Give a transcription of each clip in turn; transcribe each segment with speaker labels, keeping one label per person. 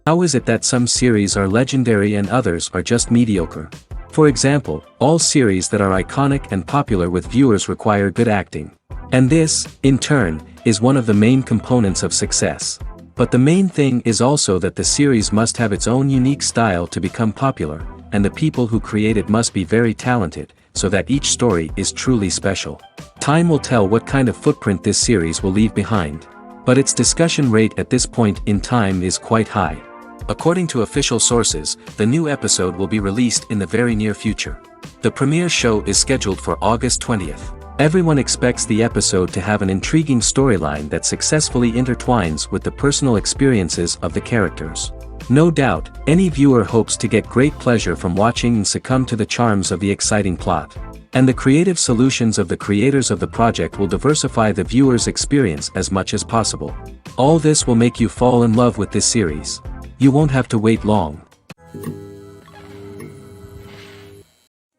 Speaker 1: How is it that some series are legendary and others are just mediocre? For example, all series that are iconic and popular with viewers require good acting. And this, in turn, is one of the main components of success. But the main thing is also that the series must have its own unique style to become popular, and the people who create it must be very talented, so that each story is truly special. Time will tell what kind of footprint this series will leave behind. But its discussion rate at this point in time is quite high. According to official sources, the new episode will be released in the very near future. The premiere show is scheduled for August 20th. Everyone expects the episode to have an intriguing storyline that successfully intertwines with the personal experiences of the characters. No doubt, any viewer hopes to get great pleasure from watching and succumb to the charms of the exciting plot. And the creative solutions of the creators of the project will diversify the viewer's experience as much as possible. All this will make you fall in love with this series. You won't have to wait long.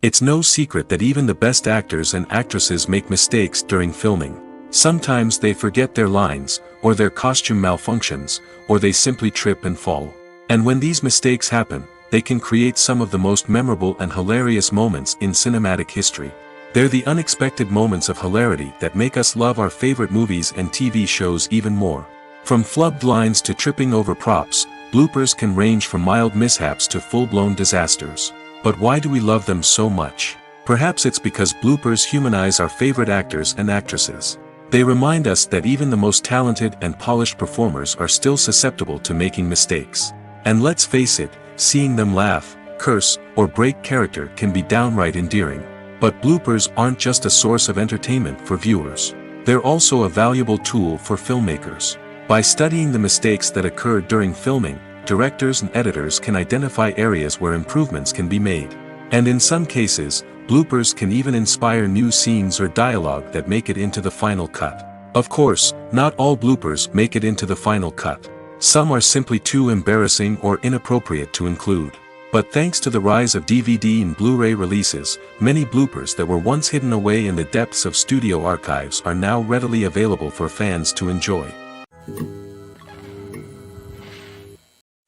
Speaker 1: It's no secret that even the best actors and actresses make mistakes during filming. Sometimes they forget their lines, or their costume malfunctions, or they simply trip and fall. And when these mistakes happen, they can create some of the most memorable and hilarious moments in cinematic history. They're the unexpected moments of hilarity that make us love our favorite movies and TV shows even more. From flubbed lines to tripping over props, bloopers can range from mild mishaps to full-blown disasters. But why do we love them so much? Perhaps it's because bloopers humanize our favorite actors and actresses. They remind us that even the most talented and polished performers are still susceptible to making mistakes. And let's face it, seeing them laugh, curse, or break character can be downright endearing. But bloopers aren't just a source of entertainment for viewers. They're also a valuable tool for filmmakers. By studying the mistakes that occur during filming, directors and editors can identify areas where improvements can be made. And in some cases, bloopers can even inspire new scenes or dialogue that make it into the final cut. Of course, not all bloopers make it into the final cut. Some are simply too embarrassing or inappropriate to include. But thanks to the rise of DVD and Blu-ray releases, many bloopers that were once hidden away in the depths of studio archives are now readily available for fans to enjoy.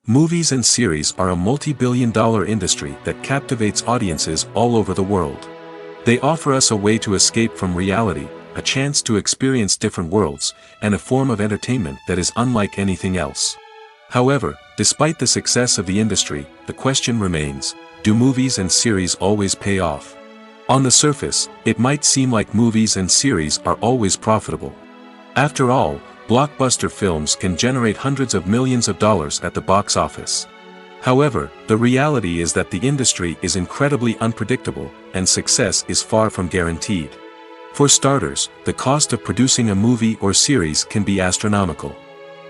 Speaker 1: Movies and series are a multi-billion-dollar industry that captivates audiences all over the world. They offer us a way to escape from reality, a chance to experience different worlds, and a form of entertainment that is unlike anything else. However, despite the success of the industry, the question remains, do movies and series always pay off? On the surface, it might seem like movies and series are always profitable. After all, blockbuster films can generate hundreds of millions of dollars at the box office. However, the reality is that the industry is incredibly unpredictable, and success is far from guaranteed. For starters, the cost of producing a movie or series can be astronomical.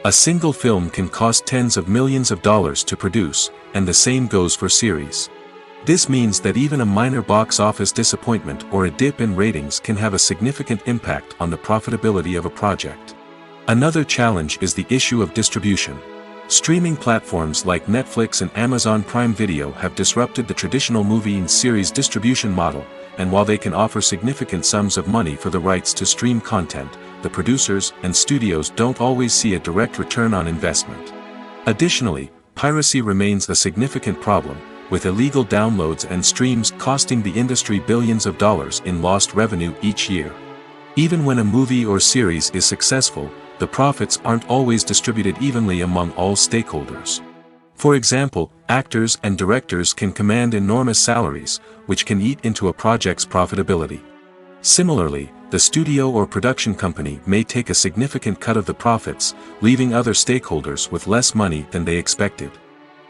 Speaker 1: A single film can cost tens of millions of dollars to produce, and the same goes for series. This means that even a minor box office disappointment or a dip in ratings can have a significant impact on the profitability of a project. Another challenge is the issue of distribution. Streaming platforms like Netflix and Amazon Prime Video have disrupted the traditional movie and series distribution model, and while they can offer significant sums of money for the rights to stream content, the producers and studios don't always see a direct return on investment. Additionally, piracy remains a significant problem, with illegal downloads and streams costing the industry billions of dollars in lost revenue each year. Even when a movie or series is successful, the profits aren't always distributed evenly among all stakeholders. For example, actors and directors can command enormous salaries, which can eat into a project's profitability. Similarly, the studio or production company may take a significant cut of the profits, leaving other stakeholders with less money than they expected.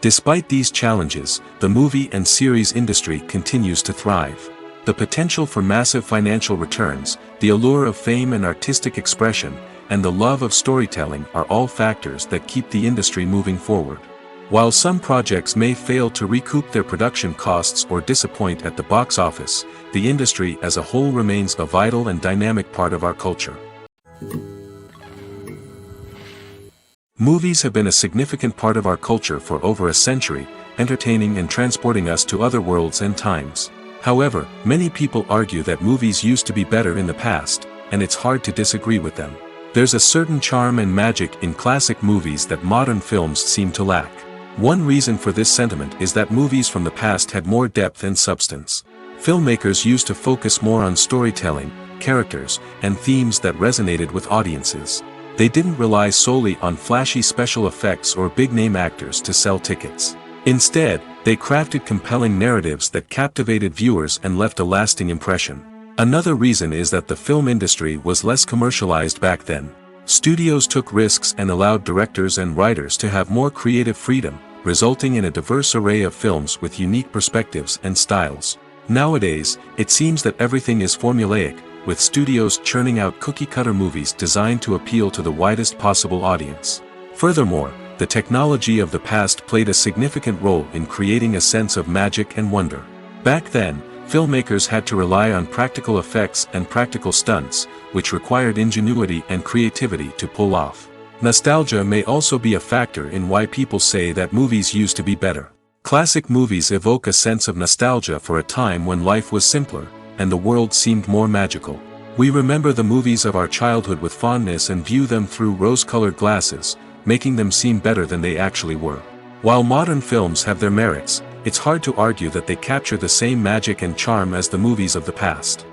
Speaker 1: Despite these challenges, the movie and series industry continues to thrive. The potential for massive financial returns, the allure of fame and artistic expression, and the love of storytelling are all factors that keep the industry moving forward. While some projects may fail to recoup their production costs or disappoint at the box office, the industry as a whole remains a vital and dynamic part of our culture. Movies have been a significant part of our culture for over a century, entertaining and transporting us to other worlds and times. However, many people argue that movies used to be better in the past, and it's hard to disagree with them. There's a certain charm and magic in classic movies that modern films seem to lack. One reason for this sentiment is that movies from the past had more depth and substance. Filmmakers used to focus more on storytelling, characters, and themes that resonated with audiences. They didn't rely solely on flashy special effects or big-name actors to sell tickets. Instead, they crafted compelling narratives that captivated viewers and left a lasting impression. Another reason is that the film industry was less commercialized back then. Studios took risks and allowed directors and writers to have more creative freedom, resulting in a diverse array of films with unique perspectives and styles. Nowadays, it seems that everything is formulaic, with studios churning out cookie-cutter movies designed to appeal to the widest possible audience. Furthermore, the technology of the past played a significant role in creating a sense of magic and wonder. Back then, filmmakers had to rely on practical effects and practical stunts, which required ingenuity and creativity to pull off. Nostalgia may also be a factor in why people say that movies used to be better. Classic movies evoke a sense of nostalgia for a time when life was simpler, and the world seemed more magical. We remember the movies of our childhood with fondness and view them through rose-colored glasses, making them seem better than they actually were. While modern films have their merits, it's hard to argue that they capture the same magic and charm as the movies of the past.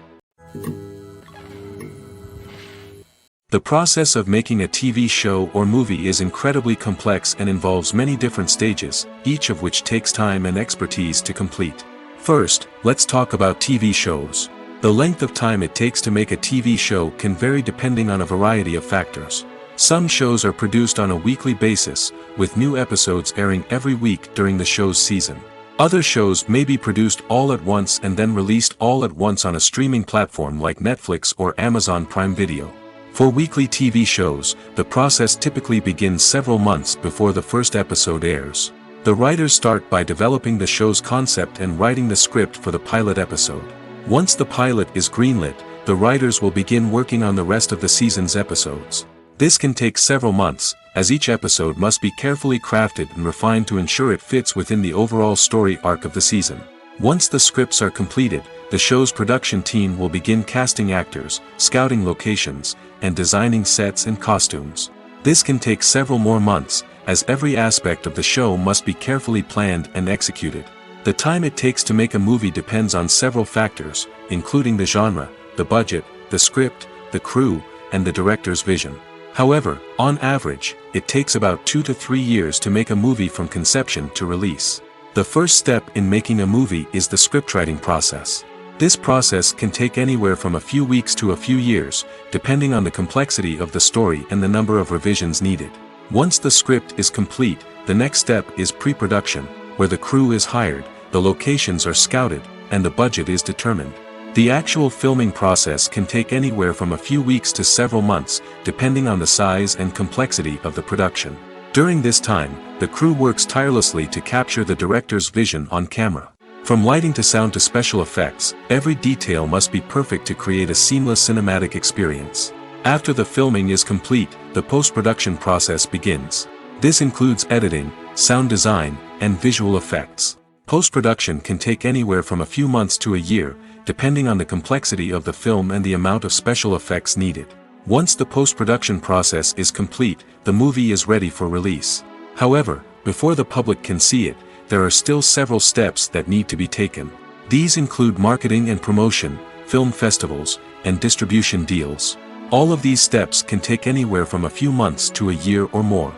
Speaker 1: The process of making a TV show or movie is incredibly complex and involves many different stages, each of which takes time and expertise to complete. First, let's talk about TV shows. The length of time it takes to make a TV show can vary depending on a variety of factors. Some shows are produced on a weekly basis, with new episodes airing every week during the show's season. Other shows may be produced all at once and then released all at once on a streaming platform like Netflix or Amazon Prime Video. For weekly TV shows, the process typically begins several months before the first episode airs. The writers start by developing the show's concept and writing the script for the pilot episode. Once the pilot is greenlit, the writers will begin working on the rest of the season's episodes. This can take several months, as each episode must be carefully crafted and refined to ensure it fits within the overall story arc of the season. Once the scripts are completed, the show's production team will begin casting actors, scouting locations, and designing sets and costumes. This can take several more months, as every aspect of the show must be carefully planned and executed. The time it takes to make a movie depends on several factors, including the genre, the budget, the script, the crew, and the director's vision. However, on average, it takes about 2 to 3 years to make a movie from conception to release. The first step in making a movie is the scriptwriting process. This process can take anywhere from a few weeks to a few years, depending on the complexity of the story and the number of revisions needed. Once the script is complete, the next step is pre-production, where the crew is hired, the locations are scouted, and the budget is determined. The actual filming process can take anywhere from a few weeks to several months, depending on the size and complexity of the production. During this time, the crew works tirelessly to capture the director's vision on camera. From lighting to sound to special effects, every detail must be perfect to create a seamless cinematic experience. After the filming is complete, the post-production process begins. This includes editing, sound design, and visual effects. Post-production can take anywhere from a few months to a year, depending on the complexity of the film and the amount of special effects needed. Once the post-production process is complete, the movie is ready for release. However, before the public can see it, there are still several steps that need to be taken. These include marketing and promotion, film festivals, and distribution deals. All of these steps can take anywhere from a few months to a year or more.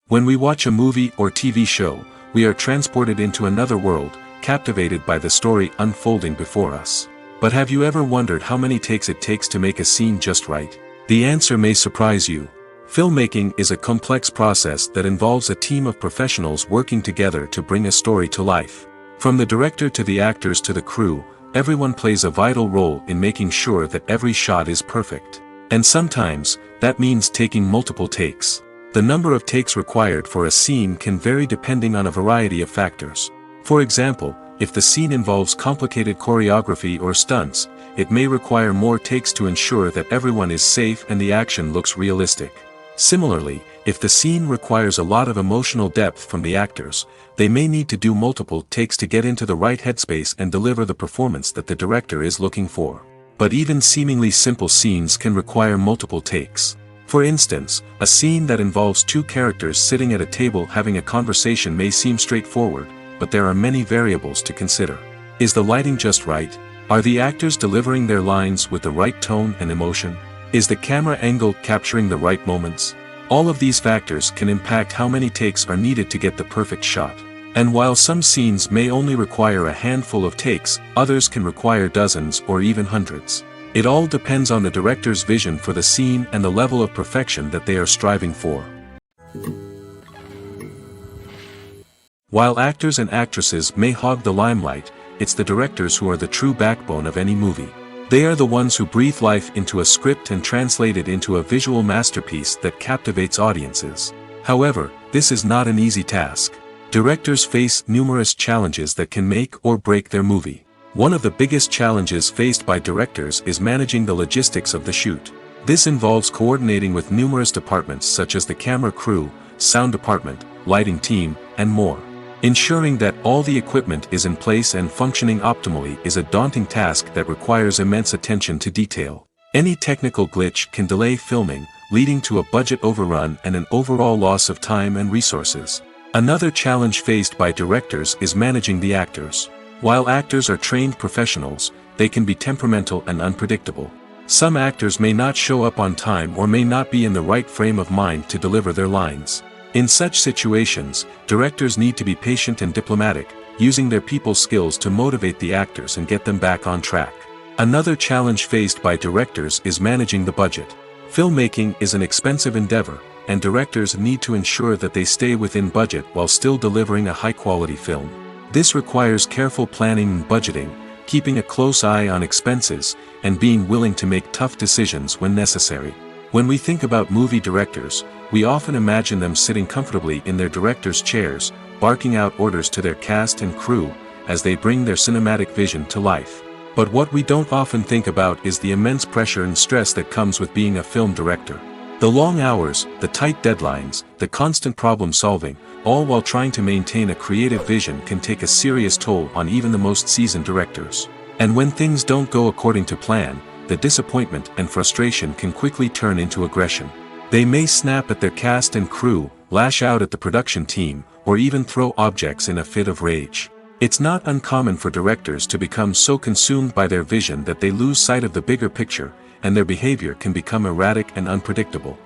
Speaker 1: When we watch a movie or TV show, we are transported into another world, captivated by the story unfolding before us. But have you ever wondered how many takes it takes to make a scene just right? The answer may surprise you. Filmmaking is a complex process that involves a team of professionals working together to bring a story to life. From the director to the actors to the crew, everyone plays a vital role in making sure that every shot is perfect. And sometimes, that means taking multiple takes. The number of takes required for a scene can vary depending on a variety of factors. For example, if the scene involves complicated choreography or stunts, it may require more takes to ensure that everyone is safe and the action looks realistic. Similarly, if the scene requires a lot of emotional depth from the actors, they may need to do multiple takes to get into the right headspace and deliver the performance that the director is looking for. But even seemingly simple scenes can require multiple takes. For instance, a scene that involves two characters sitting at a table having a conversation may seem straightforward, but there are many variables to consider. Is the lighting just right? Are the actors delivering their lines with the right tone and emotion? Is the camera angle capturing the right moments? All of these factors can impact how many takes are needed to get the perfect shot. And while some scenes may only require a handful of takes, others can require dozens or even hundreds. It all depends on the director's vision for the scene and the level of perfection that they are striving for. While actors and actresses may hog the limelight, it's the directors who are the true backbone of any movie. They are the ones who breathe life into a script and translate it into a visual masterpiece that captivates audiences. However, this is not an easy task. Directors face numerous challenges that can make or break their movie. One of the biggest challenges faced by directors is managing the logistics of the shoot. This involves coordinating with numerous departments such as the camera crew, sound department, lighting team, and more. Ensuring that all the equipment is in place and functioning optimally is a daunting task that requires immense attention to detail. Any technical glitch can delay filming, leading to a budget overrun and an overall loss of time and resources. Another challenge faced by directors is managing the actors. While actors are trained professionals, they can be temperamental and unpredictable. Some actors may not show up on time or may not be in the right frame of mind to deliver their lines. In such situations, directors need to be patient and diplomatic, using their people skills to motivate the actors and get them back on track. Another challenge faced by directors is managing the budget. Filmmaking is an expensive endeavor, and directors need to ensure that they stay within budget while still delivering a high-quality film. This requires careful planning and budgeting, keeping a close eye on expenses, and being willing to make tough decisions when necessary. When we think about movie directors, we often imagine them sitting comfortably in their director's chairs, barking out orders to their cast and crew, as they bring their cinematic vision to life. But what we don't often think about is the immense pressure and stress that comes with being a film director. The long hours, the tight deadlines, the constant problem solving, all while trying to maintain a creative vision can take a serious toll on even the most seasoned directors. And when things don't go according to plan, the disappointment and frustration can quickly turn into aggression. They may snap at their cast and crew, lash out at the production team, or even throw objects in a fit of rage. It's not uncommon for directors to become so consumed by their vision that they lose sight of the bigger picture, and their behavior can become erratic and unpredictable.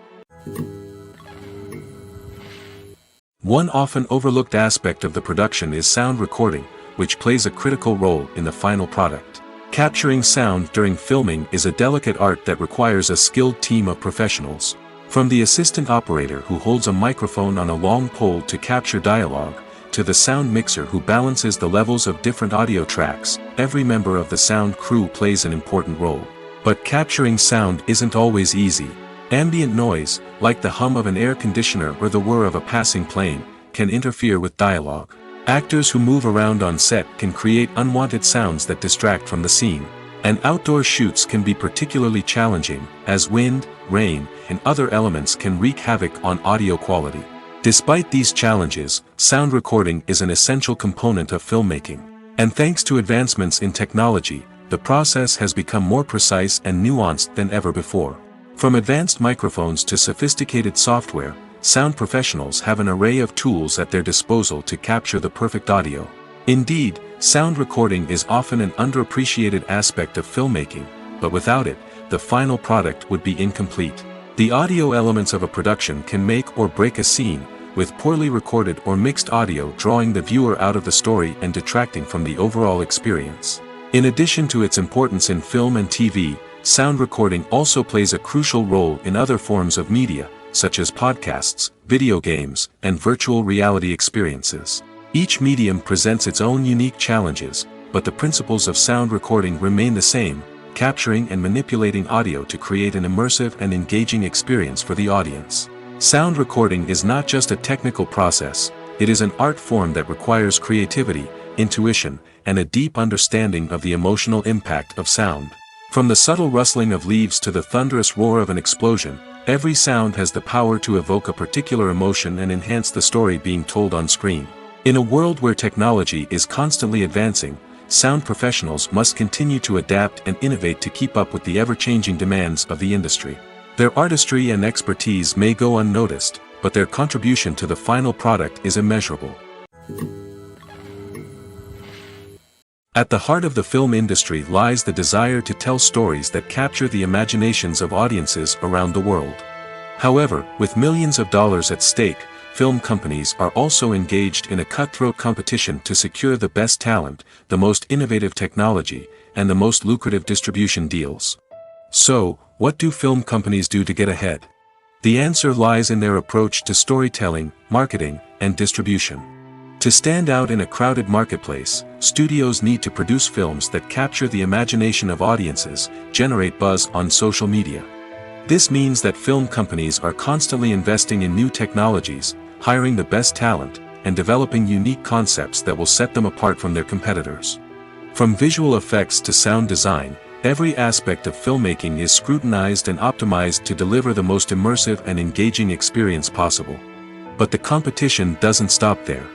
Speaker 1: One often overlooked aspect of the production is sound recording, which plays a critical role in the final product. Capturing sound during filming is a delicate art that requires a skilled team of professionals. From the assistant operator who holds a microphone on a long pole to capture dialogue, to the sound mixer who balances the levels of different audio tracks, every member of the sound crew plays an important role. But capturing sound isn't always easy. Ambient noise, like the hum of an air conditioner or the whir of a passing plane, can interfere with dialogue. Actors who move around on set can create unwanted sounds that distract from the scene. And outdoor shoots can be particularly challenging, as wind, rain, and other elements can wreak havoc on audio quality. Despite these challenges, sound recording is an essential component of filmmaking. And thanks to advancements in technology, the process has become more precise and nuanced than ever before. From advanced microphones to sophisticated software, sound professionals have an array of tools at their disposal to capture the perfect audio. Indeed, sound recording is often an underappreciated aspect of filmmaking, but without it, the final product would be incomplete. The audio elements of a production can make or break a scene, with poorly recorded or mixed audio drawing the viewer out of the story and detracting from the overall experience. In addition to its importance in film and TV, sound recording also plays a crucial role in other forms of media, such as podcasts, video games, and virtual reality experiences. Each medium presents its own unique challenges, but the principles of sound recording remain the same, capturing and manipulating audio to create an immersive and engaging experience for the audience. Sound recording is not just a technical process, it is an art form that requires creativity, intuition, and a deep understanding of the emotional impact of sound. From the subtle rustling of leaves to the thunderous roar of an explosion, every sound has the power to evoke a particular emotion and enhance the story being told on screen. In a world where technology is constantly advancing, sound professionals must continue to adapt and innovate to keep up with the ever-changing demands of the industry. Their artistry and expertise may go unnoticed, but their contribution to the final product is immeasurable. At the heart of the film industry lies the desire to tell stories that capture the imaginations of audiences around the world. However, with millions of dollars at stake, film companies are also engaged in a cutthroat competition to secure the best talent, the most innovative technology, and the most lucrative distribution deals. So, what do film companies do to get ahead? The answer lies in their approach to storytelling, marketing, and distribution. To stand out in a crowded marketplace, studios need to produce films that capture the imagination of audiences, generate buzz on social media. This means that film companies are constantly investing in new technologies, hiring the best talent, and developing unique concepts that will set them apart from their competitors. From visual effects to sound design, every aspect of filmmaking is scrutinized and optimized to deliver the most immersive and engaging experience possible. But the competition doesn't stop there.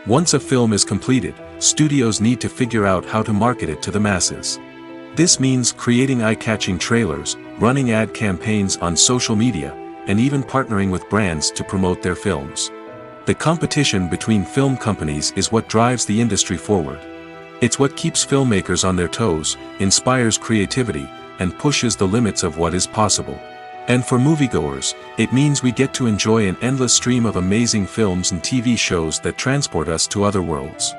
Speaker 1: Once a film is completed, studios need to figure out how to market it to the masses. This means creating eye-catching trailers, running ad campaigns on social media, and even partnering with brands to promote their films. The competition between film companies is what drives the industry forward. It's what keeps filmmakers on their toes, inspires creativity, and pushes the limits of what is possible. And for moviegoers, it means we get to enjoy an endless stream of amazing films and TV shows that transport us to other worlds.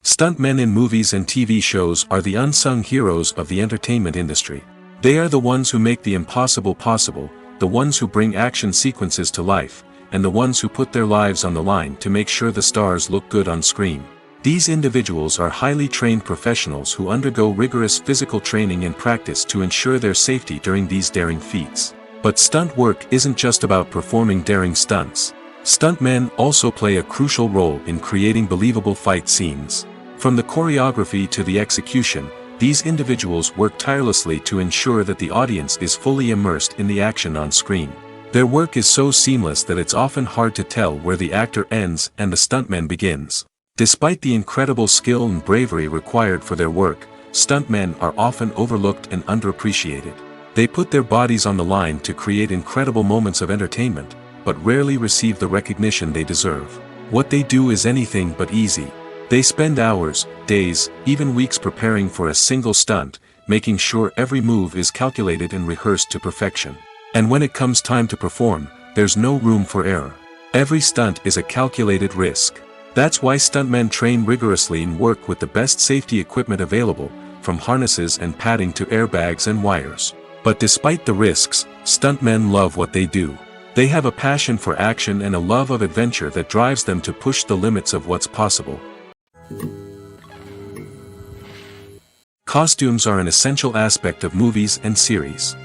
Speaker 1: Stuntmen in movies and TV shows are the unsung heroes of the entertainment industry. They are the ones who make the impossible possible, the ones who bring action sequences to life, and the ones who put their lives on the line to make sure the stars look good on screen. These individuals are highly trained professionals who undergo rigorous physical training and practice to ensure their safety during these daring feats. But stunt work isn't just about performing daring stunts. Stuntmen also play a crucial role in creating believable fight scenes. From the choreography to the execution, these individuals work tirelessly to ensure that the audience is fully immersed in the action on screen. Their work is so seamless that it's often hard to tell where the actor ends and the stuntman begins. Despite the incredible skill and bravery required for their work, stuntmen are often overlooked and underappreciated. They put their bodies on the line to create incredible moments of entertainment, but rarely receive the recognition they deserve. What they do is anything but easy. They spend hours, days, even weeks preparing for a single stunt, making sure every move is calculated and rehearsed to perfection. And when it comes time to perform, there's no room for error. Every stunt is a calculated risk. That's why stuntmen train rigorously and work with the best safety equipment available, from harnesses and padding to airbags and wires. But despite the risks, stuntmen love what they do. They have a passion for action and a love of adventure that drives them to push the limits of what's possible. Costumes are an essential aspect of movies and series.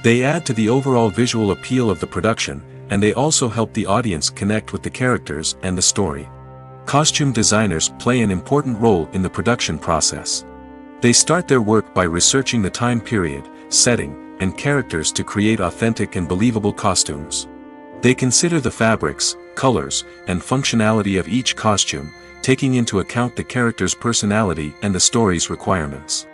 Speaker 1: They add to the overall visual appeal of the production, and they also help the audience connect with the characters and the story. Costume designers play an important role in the production process. They start their work by researching the time period, setting, and characters to create authentic and believable costumes. They consider the fabrics, colors, and functionality of each costume, taking into account the character's personality and the story's requirements.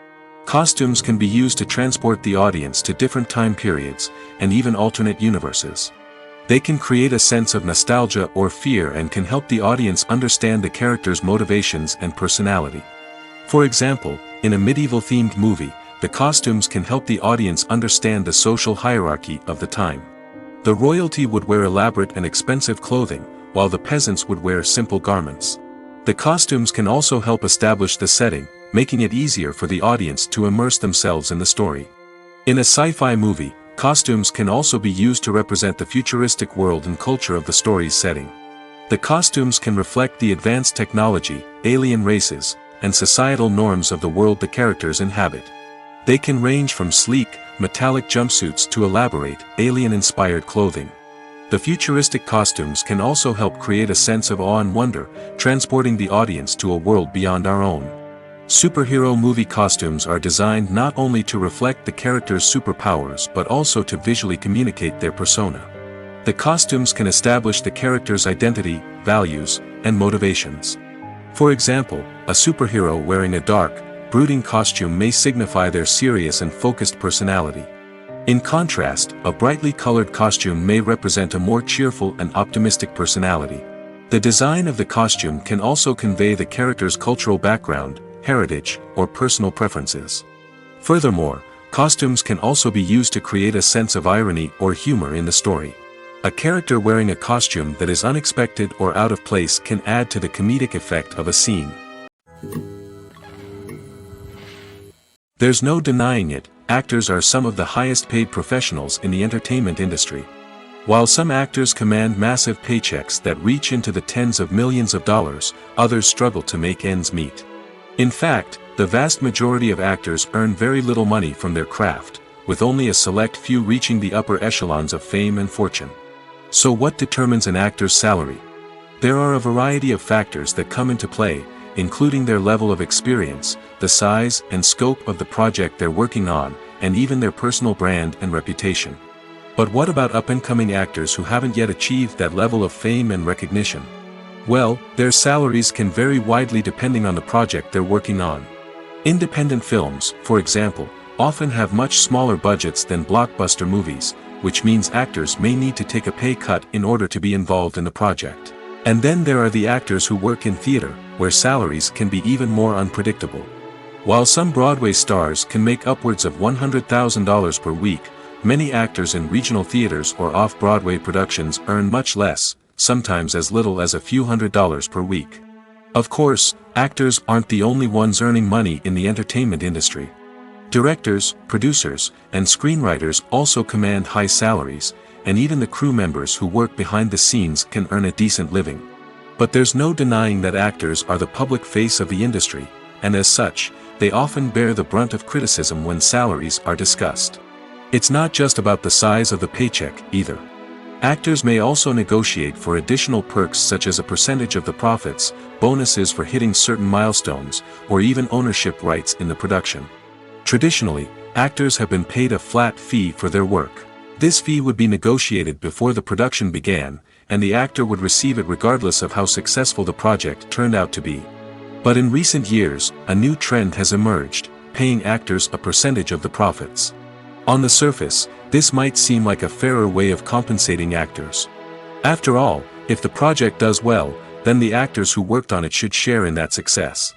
Speaker 1: Costumes can be used to transport the audience to different time periods, and even alternate universes. They can create a sense of nostalgia or fear and can help the audience understand the character's motivations and personality. For example, in a medieval-themed movie, the costumes can help the audience understand the social hierarchy of the time. The royalty would wear elaborate and expensive clothing, while the peasants would wear simple garments. The costumes can also help establish the setting, making it easier for the audience to immerse themselves in the story. In a sci-fi movie, costumes can also be used to represent the futuristic world and culture of the story's setting. The costumes can reflect the advanced technology, alien races, and societal norms of the world the characters inhabit. They can range from sleek, metallic jumpsuits to elaborate, alien-inspired clothing. The futuristic costumes can also help create a sense of awe and wonder, transporting the audience to a world beyond our own. Superhero movie costumes are designed not only to reflect the character's superpowers but also to visually communicate their persona. The costumes can establish the character's identity, values, and motivations. For example, a superhero wearing a dark, brooding costume may signify their serious and focused personality. In contrast, a brightly colored costume may represent a more cheerful and optimistic personality. The design of the costume can also convey the character's cultural background, heritage, or personal preferences. Furthermore, costumes can also be used to create a sense of irony or humor in the story. A character wearing a costume that is unexpected or out of place can add to the comedic effect of a scene. There's no denying it, actors are some of the highest paid professionals in the entertainment industry. While some actors command massive paychecks that reach into the tens of millions of dollars, others struggle to make ends meet. In fact, the vast majority of actors earn very little money from their craft, with only a select few reaching the upper echelons of fame and fortune. So what determines an actor's salary? There are a variety of factors that come into play, including their level of experience, the size and scope of the project they're working on, and even their personal brand and reputation. But what about up-and-coming actors who haven't yet achieved that level of fame and recognition? Well, their salaries can vary widely depending on the project they're working on. Independent films, for example, often have much smaller budgets than blockbuster movies, which means actors may need to take a pay cut in order to be involved in the project. And then there are the actors who work in theater, where salaries can be even more unpredictable. While some Broadway stars can make upwards of $100,000 per week, many actors in regional theaters or off-Broadway productions earn much less, sometimes as little as a few $100s per week. Of course, actors aren't the only ones earning money in the entertainment industry. Directors, producers, and screenwriters also command high salaries, and even the crew members who work behind the scenes can earn a decent living. But there's no denying that actors are the public face of the industry, and as such, they often bear the brunt of criticism when salaries are discussed. It's not just about the size of the paycheck, either. Actors may also negotiate for additional perks such as a percentage of the profits, bonuses for hitting certain milestones, or even ownership rights in the production. Traditionally, actors have been paid a flat fee for their work. This fee would be negotiated before the production began, and the actor would receive it regardless of how successful the project turned out to be. But in recent years, a new trend has emerged, paying actors a percentage of the profits. On the surface, this might seem like a fairer way of compensating actors. After all, if the project does well, then the actors who worked on it should share in that success.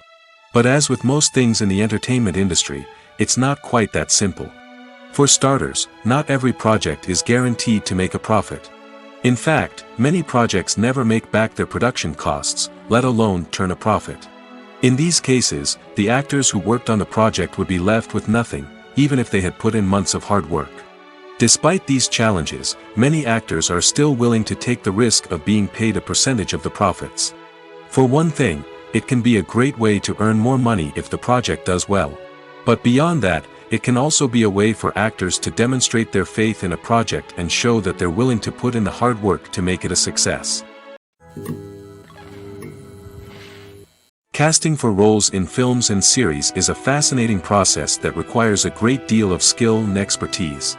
Speaker 1: But as with most things in the entertainment industry, it's not quite that simple. For starters, not every project is guaranteed to make a profit. In fact, many projects never make back their production costs, let alone turn a profit. In these cases, the actors who worked on the project would be left with nothing, even if they had put in months of hard work. Despite these challenges, many actors are still willing to take the risk of being paid a percentage of the profits. For one thing, it can be a great way to earn more money if the project does well. But beyond that, it can also be a way for actors to demonstrate their faith in a project and show that they're willing to put in the hard work to make it a success. Casting for roles in films and series is a fascinating process that requires a great deal of skill and expertise.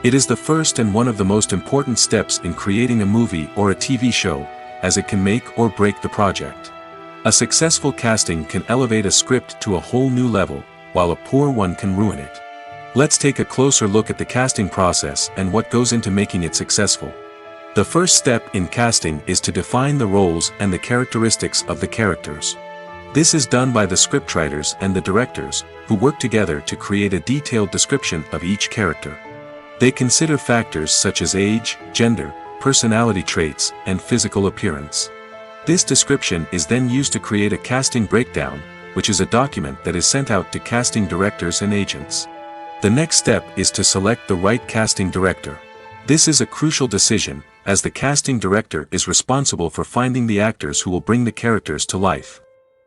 Speaker 1: It is the first and one of the most important steps in creating a movie or a TV show, as it can make or break the project. A successful casting can elevate a script to a whole new level, while a poor one can ruin it. Let's take a closer look at the casting process and what goes into making it successful. The first step in casting is to define the roles and the characteristics of the characters. This is done by the scriptwriters and the directors, who work together to create a detailed description of each character. They consider factors such as age, gender, personality traits, and physical appearance. This description is then used to create a casting breakdown, which is a document that is sent out to casting directors and agents. The next step is to select the right casting director. This is a crucial decision, as the casting director is responsible for finding the actors who will bring the characters to life.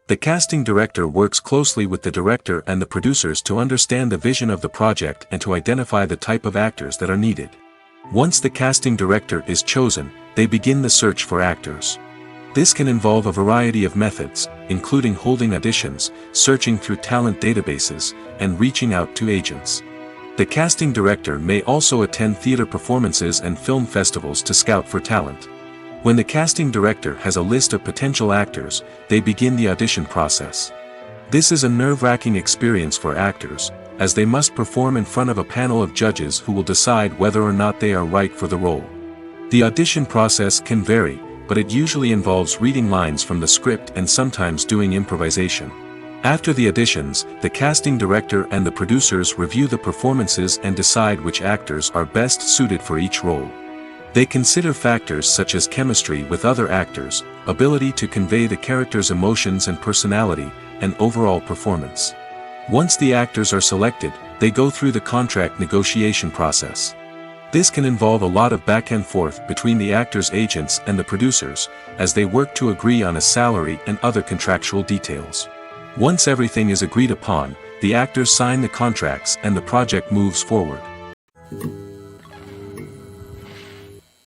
Speaker 1: The casting director works closely with the director and the producers to understand the vision of the project and to identify the type of actors that are needed. Once the casting director is chosen, they begin the search for actors. This can involve a variety of methods, including holding auditions, searching through talent databases, and reaching out to agents. The casting director may also attend theater performances and film festivals to scout for talent. When the casting director has a list of potential actors, they begin the audition process. This is a nerve-wracking experience for actors, as they must perform in front of a panel of judges who will decide whether or not they are right for the role. The audition process can vary, but it usually involves reading lines from the script and sometimes doing improvisation. After the auditions, the casting director and the producers review the performances and decide which actors are best suited for each role. They consider factors such as chemistry with other actors, ability to convey the character's emotions and personality, and overall performance. Once the actors are selected, they go through the contract negotiation process. This can involve a lot of back and forth between the actors' agents and the producers, as they work to agree on a salary and other contractual details. Once everything is agreed upon, the actors sign the contracts and the project moves forward.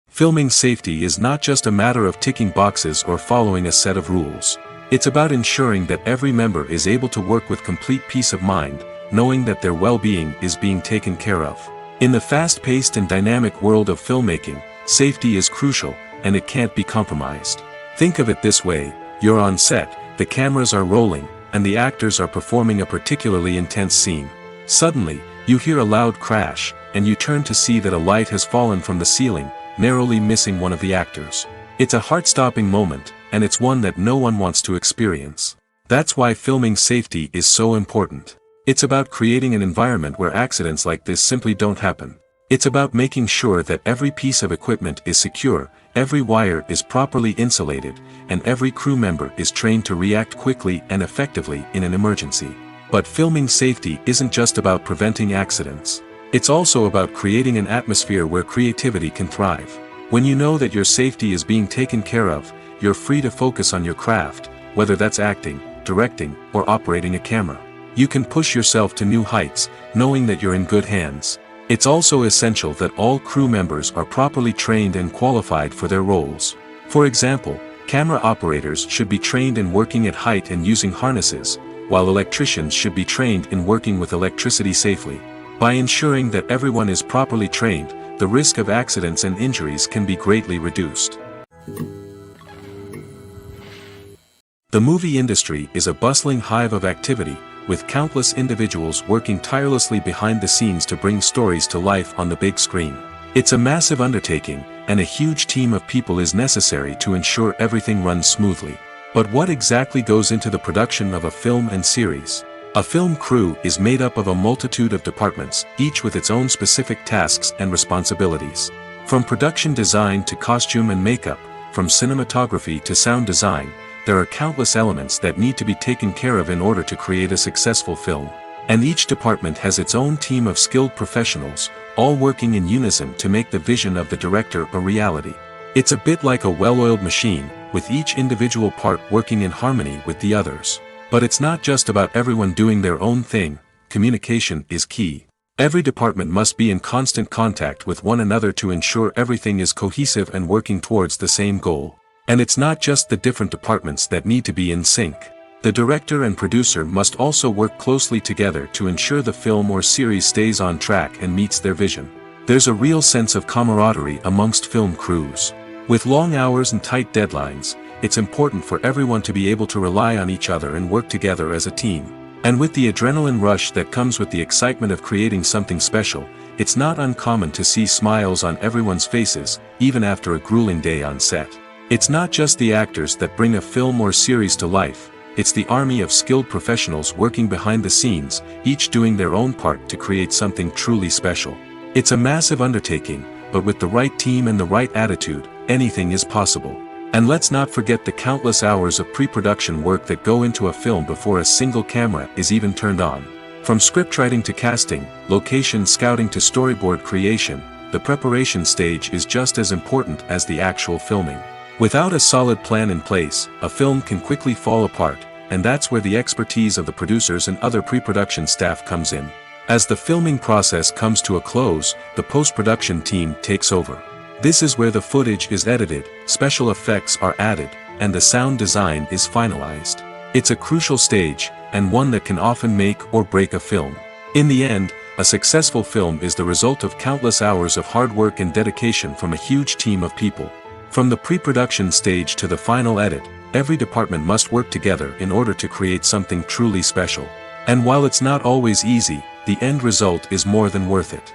Speaker 1: Filming safety is not just a matter of ticking boxes or following a set of rules. It's about ensuring that every member is able to work with complete peace of mind, knowing that their well-being is being taken care of. In the fast-paced and dynamic world of filmmaking, safety is crucial, and it can't be compromised. Think of it this way: you're on set, the cameras are rolling, and the actors are performing a particularly intense scene. Suddenly, you hear a loud crash, and you turn to see that a light has fallen from the ceiling, narrowly missing one of the actors. It's a heart-stopping moment, and it's one that no one wants to experience. That's why filming safety is so important. It's about creating an environment where accidents like this simply don't happen. It's about making sure that every piece of equipment is secure, every wire is properly insulated, and every crew member is trained to react quickly and effectively in an emergency. But filming safety isn't just about preventing accidents. It's also about creating an atmosphere where creativity can thrive. When you know that your safety is being taken care of, you're free to focus on your craft, whether that's acting, directing, or operating a camera. You can push yourself to new heights, knowing that you're in good hands. It's also essential that all crew members are properly trained and qualified for their roles. For example, camera operators should be trained in working at height and using harnesses, while electricians should be trained in working with electricity safely. By ensuring that everyone is properly trained, the risk of accidents and injuries can be greatly reduced. The movie industry is a bustling hive of activity, with countless individuals working tirelessly behind the scenes to bring stories to life on the big screen. It's a massive undertaking, and a huge team of people is necessary to ensure everything runs smoothly. But what exactly goes into the production of a film and series? A film crew is made up of a multitude of departments, each with its own specific tasks and responsibilities. From production design to costume and makeup, from cinematography to sound design, there are countless elements that need to be taken care of in order to create a successful film. And each department has its own team of skilled professionals, all working in unison to make the vision of the director a reality. It's a bit like a well-oiled machine, with each individual part working in harmony with the others. But it's not just about everyone doing their own thing. Communication is key. Every department must be in constant contact with one another to ensure everything is cohesive and working towards the same goal. And it's not just the different departments that need to be in sync. The director and producer must also work closely together to ensure the film or series stays on track and meets their vision. There's a real sense of camaraderie amongst film crews. With long hours and tight deadlines, it's important for everyone to be able to rely on each other and work together as a team. And with the adrenaline rush that comes with the excitement of creating something special, it's not uncommon to see smiles on everyone's faces, even after a grueling day on set. It's not just the actors that bring a film or series to life, it's the army of skilled professionals working behind the scenes, each doing their own part to create something truly special. It's a massive undertaking, but with the right team and the right attitude, anything is possible. And let's not forget the countless hours of pre-production work that go into a film before a single camera is even turned on. From scriptwriting to casting, location scouting to storyboard creation, the preparation stage is just as important as the actual filming. Without a solid plan in place, a film can quickly fall apart, and that's where the expertise of the producers and other pre-production staff comes in. As the filming process comes to a close, the post-production team takes over. This is where the footage is edited, special effects are added, and the sound design is finalized. It's a crucial stage, and one that can often make or break a film. In the end, a successful film is the result of countless hours of hard work and dedication from a huge team of people. From the pre-production stage to the final edit, every department must work together in order to create something truly special. And while it's not always easy, the end result is more than worth it.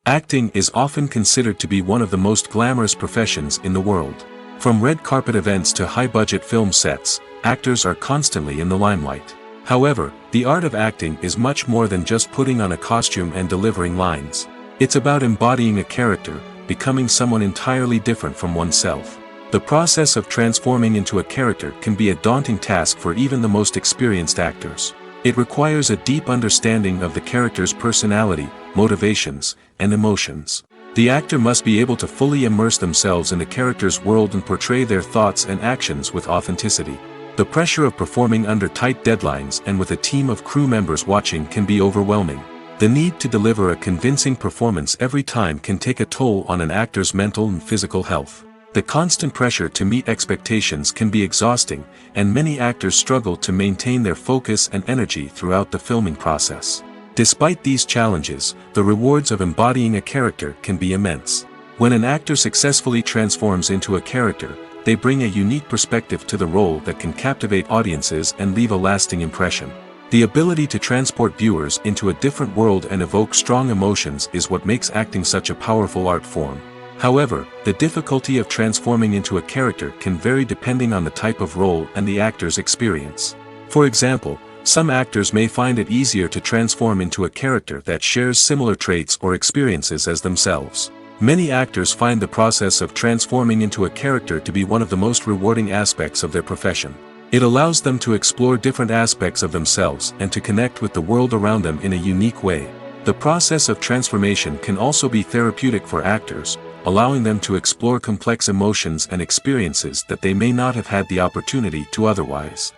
Speaker 1: Acting is often considered to be one of the most glamorous professions in the world. From red carpet events to high-budget film sets, actors are constantly in the limelight. However, the art of acting is much more than just putting on a costume and delivering lines. It's about embodying a character, becoming someone entirely different from oneself. The process of transforming into a character can be a daunting task for even the most experienced actors. It requires a deep understanding of the character's personality, motivations, and emotions. The actor must be able to fully immerse themselves in the character's world and portray their thoughts and actions with authenticity. The pressure of performing under tight deadlines and with a team of crew members watching can be overwhelming. The need to deliver a convincing performance every time can take a toll on an actor's mental and physical health. The constant pressure to meet expectations can be exhausting, and many actors struggle to maintain their focus and energy throughout the filming process. Despite these challenges, the rewards of embodying a character can be immense. When an actor successfully transforms into a character, they bring a unique perspective to the role that can captivate audiences and leave a lasting impression. The ability to transport viewers into a different world and evoke strong emotions is what makes acting such a powerful art form. However, the difficulty of transforming into a character can vary depending on the type of role and the actor's experience. For example, some actors may find it easier to transform into a character that shares similar traits or experiences as themselves. Many actors find the process of transforming into a character to be one of the most rewarding aspects of their profession. It allows them to explore different aspects of themselves and to connect with the world around them in a unique way. The process of transformation can also be therapeutic for actors, allowing them to explore complex emotions and experiences that they may not have had the opportunity to otherwise.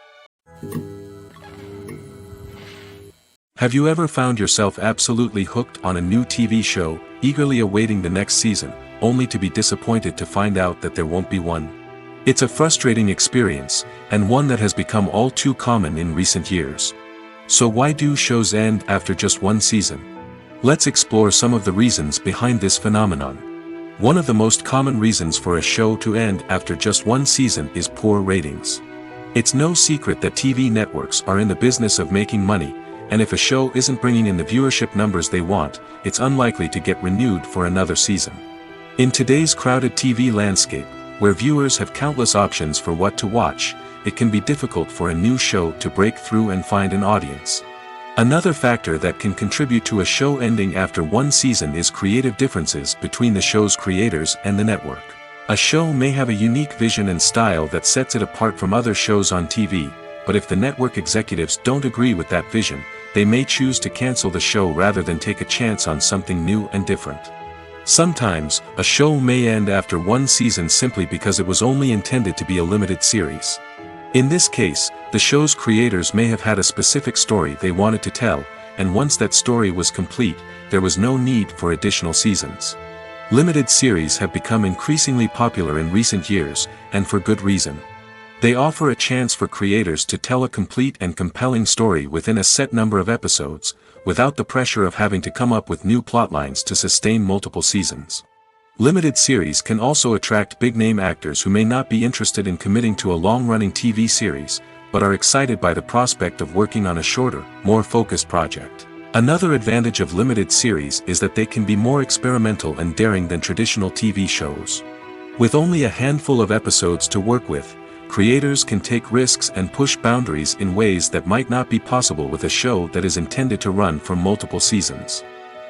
Speaker 1: Have you ever found yourself absolutely hooked on a new TV show, eagerly awaiting the next season, only to be disappointed to find out that there won't be one? It's a frustrating experience, and one that has become all too common in recent years. So why do shows end after just one season? Let's explore some of the reasons behind this phenomenon. One of the most common reasons for a show to end after just one season is poor ratings. It's no secret that TV networks are in the business of making money, and if a show isn't bringing in the viewership numbers they want, it's unlikely to get renewed for another season. In today's crowded TV landscape, where viewers have countless options for what to watch, it can be difficult for a new show to break through and find an audience. Another factor that can contribute to a show ending after one season is creative differences between the show's creators and the network. A show may have a unique vision and style that sets it apart from other shows on TV, but if the network executives don't agree with that vision, they may choose to cancel the show rather than take a chance on something new and different. Sometimes, a show may end after one season simply because it was only intended to be a limited series. In this case, the show's creators may have had a specific story they wanted to tell, and once that story was complete, there was no need for additional seasons. Limited series have become increasingly popular in recent years, and for good reason. They offer a chance for creators to tell a complete and compelling story within a set number of episodes, without the pressure of having to come up with new plotlines to sustain multiple seasons. Limited series can also attract big-name actors who may not be interested in committing to a long-running TV series, but are excited by the prospect of working on a shorter, more focused project. Another advantage of limited series is that they can be more experimental and daring than traditional TV shows. With only a handful of episodes to work with, creators can take risks and push boundaries in ways that might not be possible with a show that is intended to run for multiple seasons.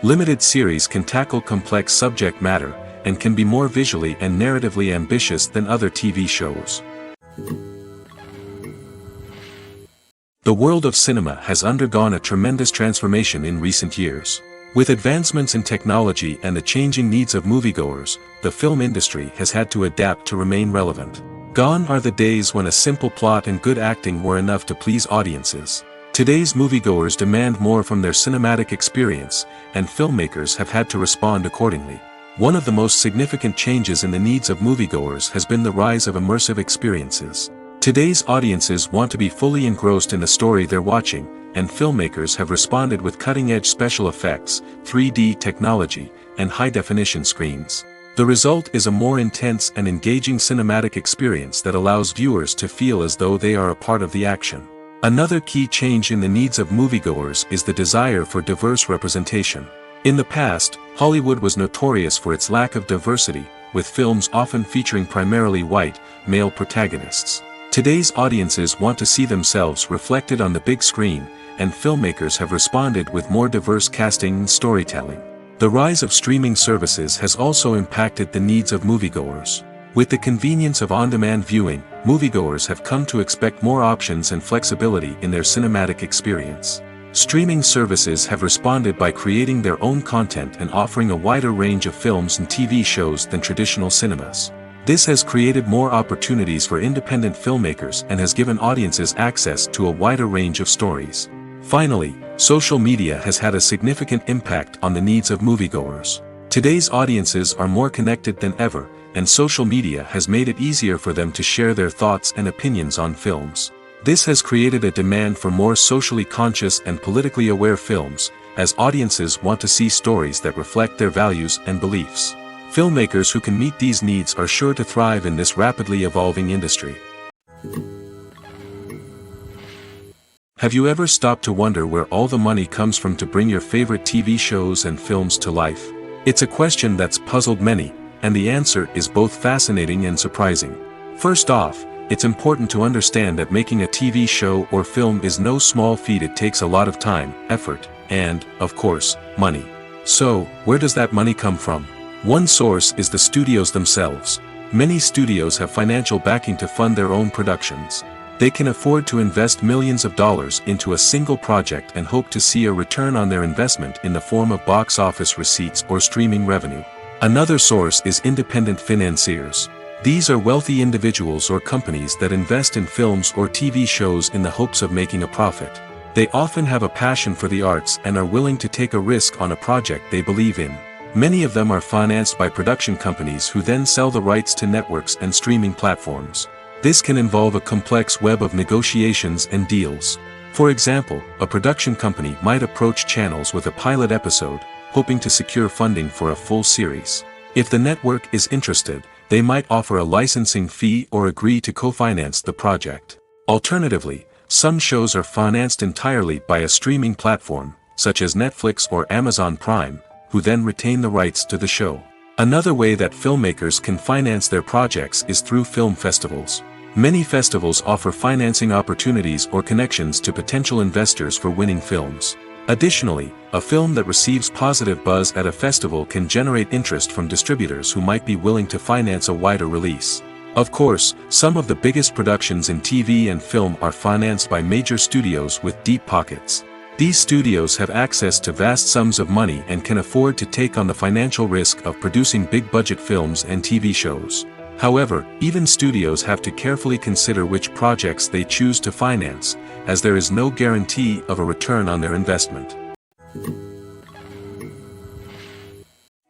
Speaker 1: Limited series can tackle complex subject matter, and can be more visually and narratively ambitious than other TV shows. The world of cinema has undergone a tremendous transformation in recent years. With advancements in technology and the changing needs of moviegoers, the film industry has had to adapt to remain relevant. Gone are the days when a simple plot and good acting were enough to please audiences. Today's moviegoers demand more from their cinematic experience, and filmmakers have had to respond accordingly. One of the most significant changes in the needs of moviegoers has been the rise of immersive experiences. Today's audiences want to be fully engrossed in the story they're watching, and filmmakers have responded with cutting-edge special effects, 3D technology, and high-definition screens. The result is a more intense and engaging cinematic experience that allows viewers to feel as though they are a part of the action. Another key change in the needs of moviegoers is the desire for diverse representation. In the past, Hollywood was notorious for its lack of diversity, with films often featuring primarily white, male protagonists. Today's audiences want to see themselves reflected on the big screen, and filmmakers have responded with more diverse casting and storytelling. The rise of streaming services has also impacted the needs of moviegoers. With the convenience of on-demand viewing, moviegoers have come to expect more options and flexibility in their cinematic experience. Streaming services have responded by creating their own content and offering a wider range of films and TV shows than traditional cinemas. This has created more opportunities for independent filmmakers and has given audiences access to a wider range of stories. Finally, social media has had a significant impact on the needs of moviegoers. Today's audiences are more connected than ever, and social media has made it easier for them to share their thoughts and opinions on films. This has created a demand for more socially conscious and politically aware films, as audiences want to see stories that reflect their values and beliefs. Filmmakers who can meet these needs are sure to thrive in this rapidly evolving industry. Have you ever stopped to wonder where all the money comes from to bring your favorite TV shows and films to life? It's a question that's puzzled many, and the answer is both fascinating and surprising. First off, it's important to understand that making a TV show or film is no small feat. It takes a lot of time, effort, and, of course, money. So, where does that money come from? One source is the studios themselves. Many studios have financial backing to fund their own productions. They can afford to invest millions of dollars into a single project and hope to see a return on their investment in the form of box office receipts or streaming revenue. Another source is independent financiers. These are wealthy individuals or companies that invest in films or TV shows in the hopes of making a profit. They often have a passion for the arts and are willing to take a risk on a project they believe in. Many of them are financed by production companies who then sell the rights to networks and streaming platforms. This can involve a complex web of negotiations and deals. For example, a production company might approach channels with a pilot episode, hoping to secure funding for a full series. If the network is interested, they might offer a licensing fee or agree to co-finance the project. Alternatively, some shows are financed entirely by a streaming platform, such as Netflix or Amazon Prime, who then retain the rights to the show. Another way that filmmakers can finance their projects is through film festivals. Many festivals offer financing opportunities or connections to potential investors for winning films. Additionally, a film that receives positive buzz at a festival can generate interest from distributors who might be willing to finance a wider release. Of course, some of the biggest productions in TV and film are financed by major studios with deep pockets. These studios have access to vast sums of money and can afford to take on the financial risk of producing big-budget films and TV shows. However, even studios have to carefully consider which projects they choose to finance, as there is no guarantee of a return on their investment.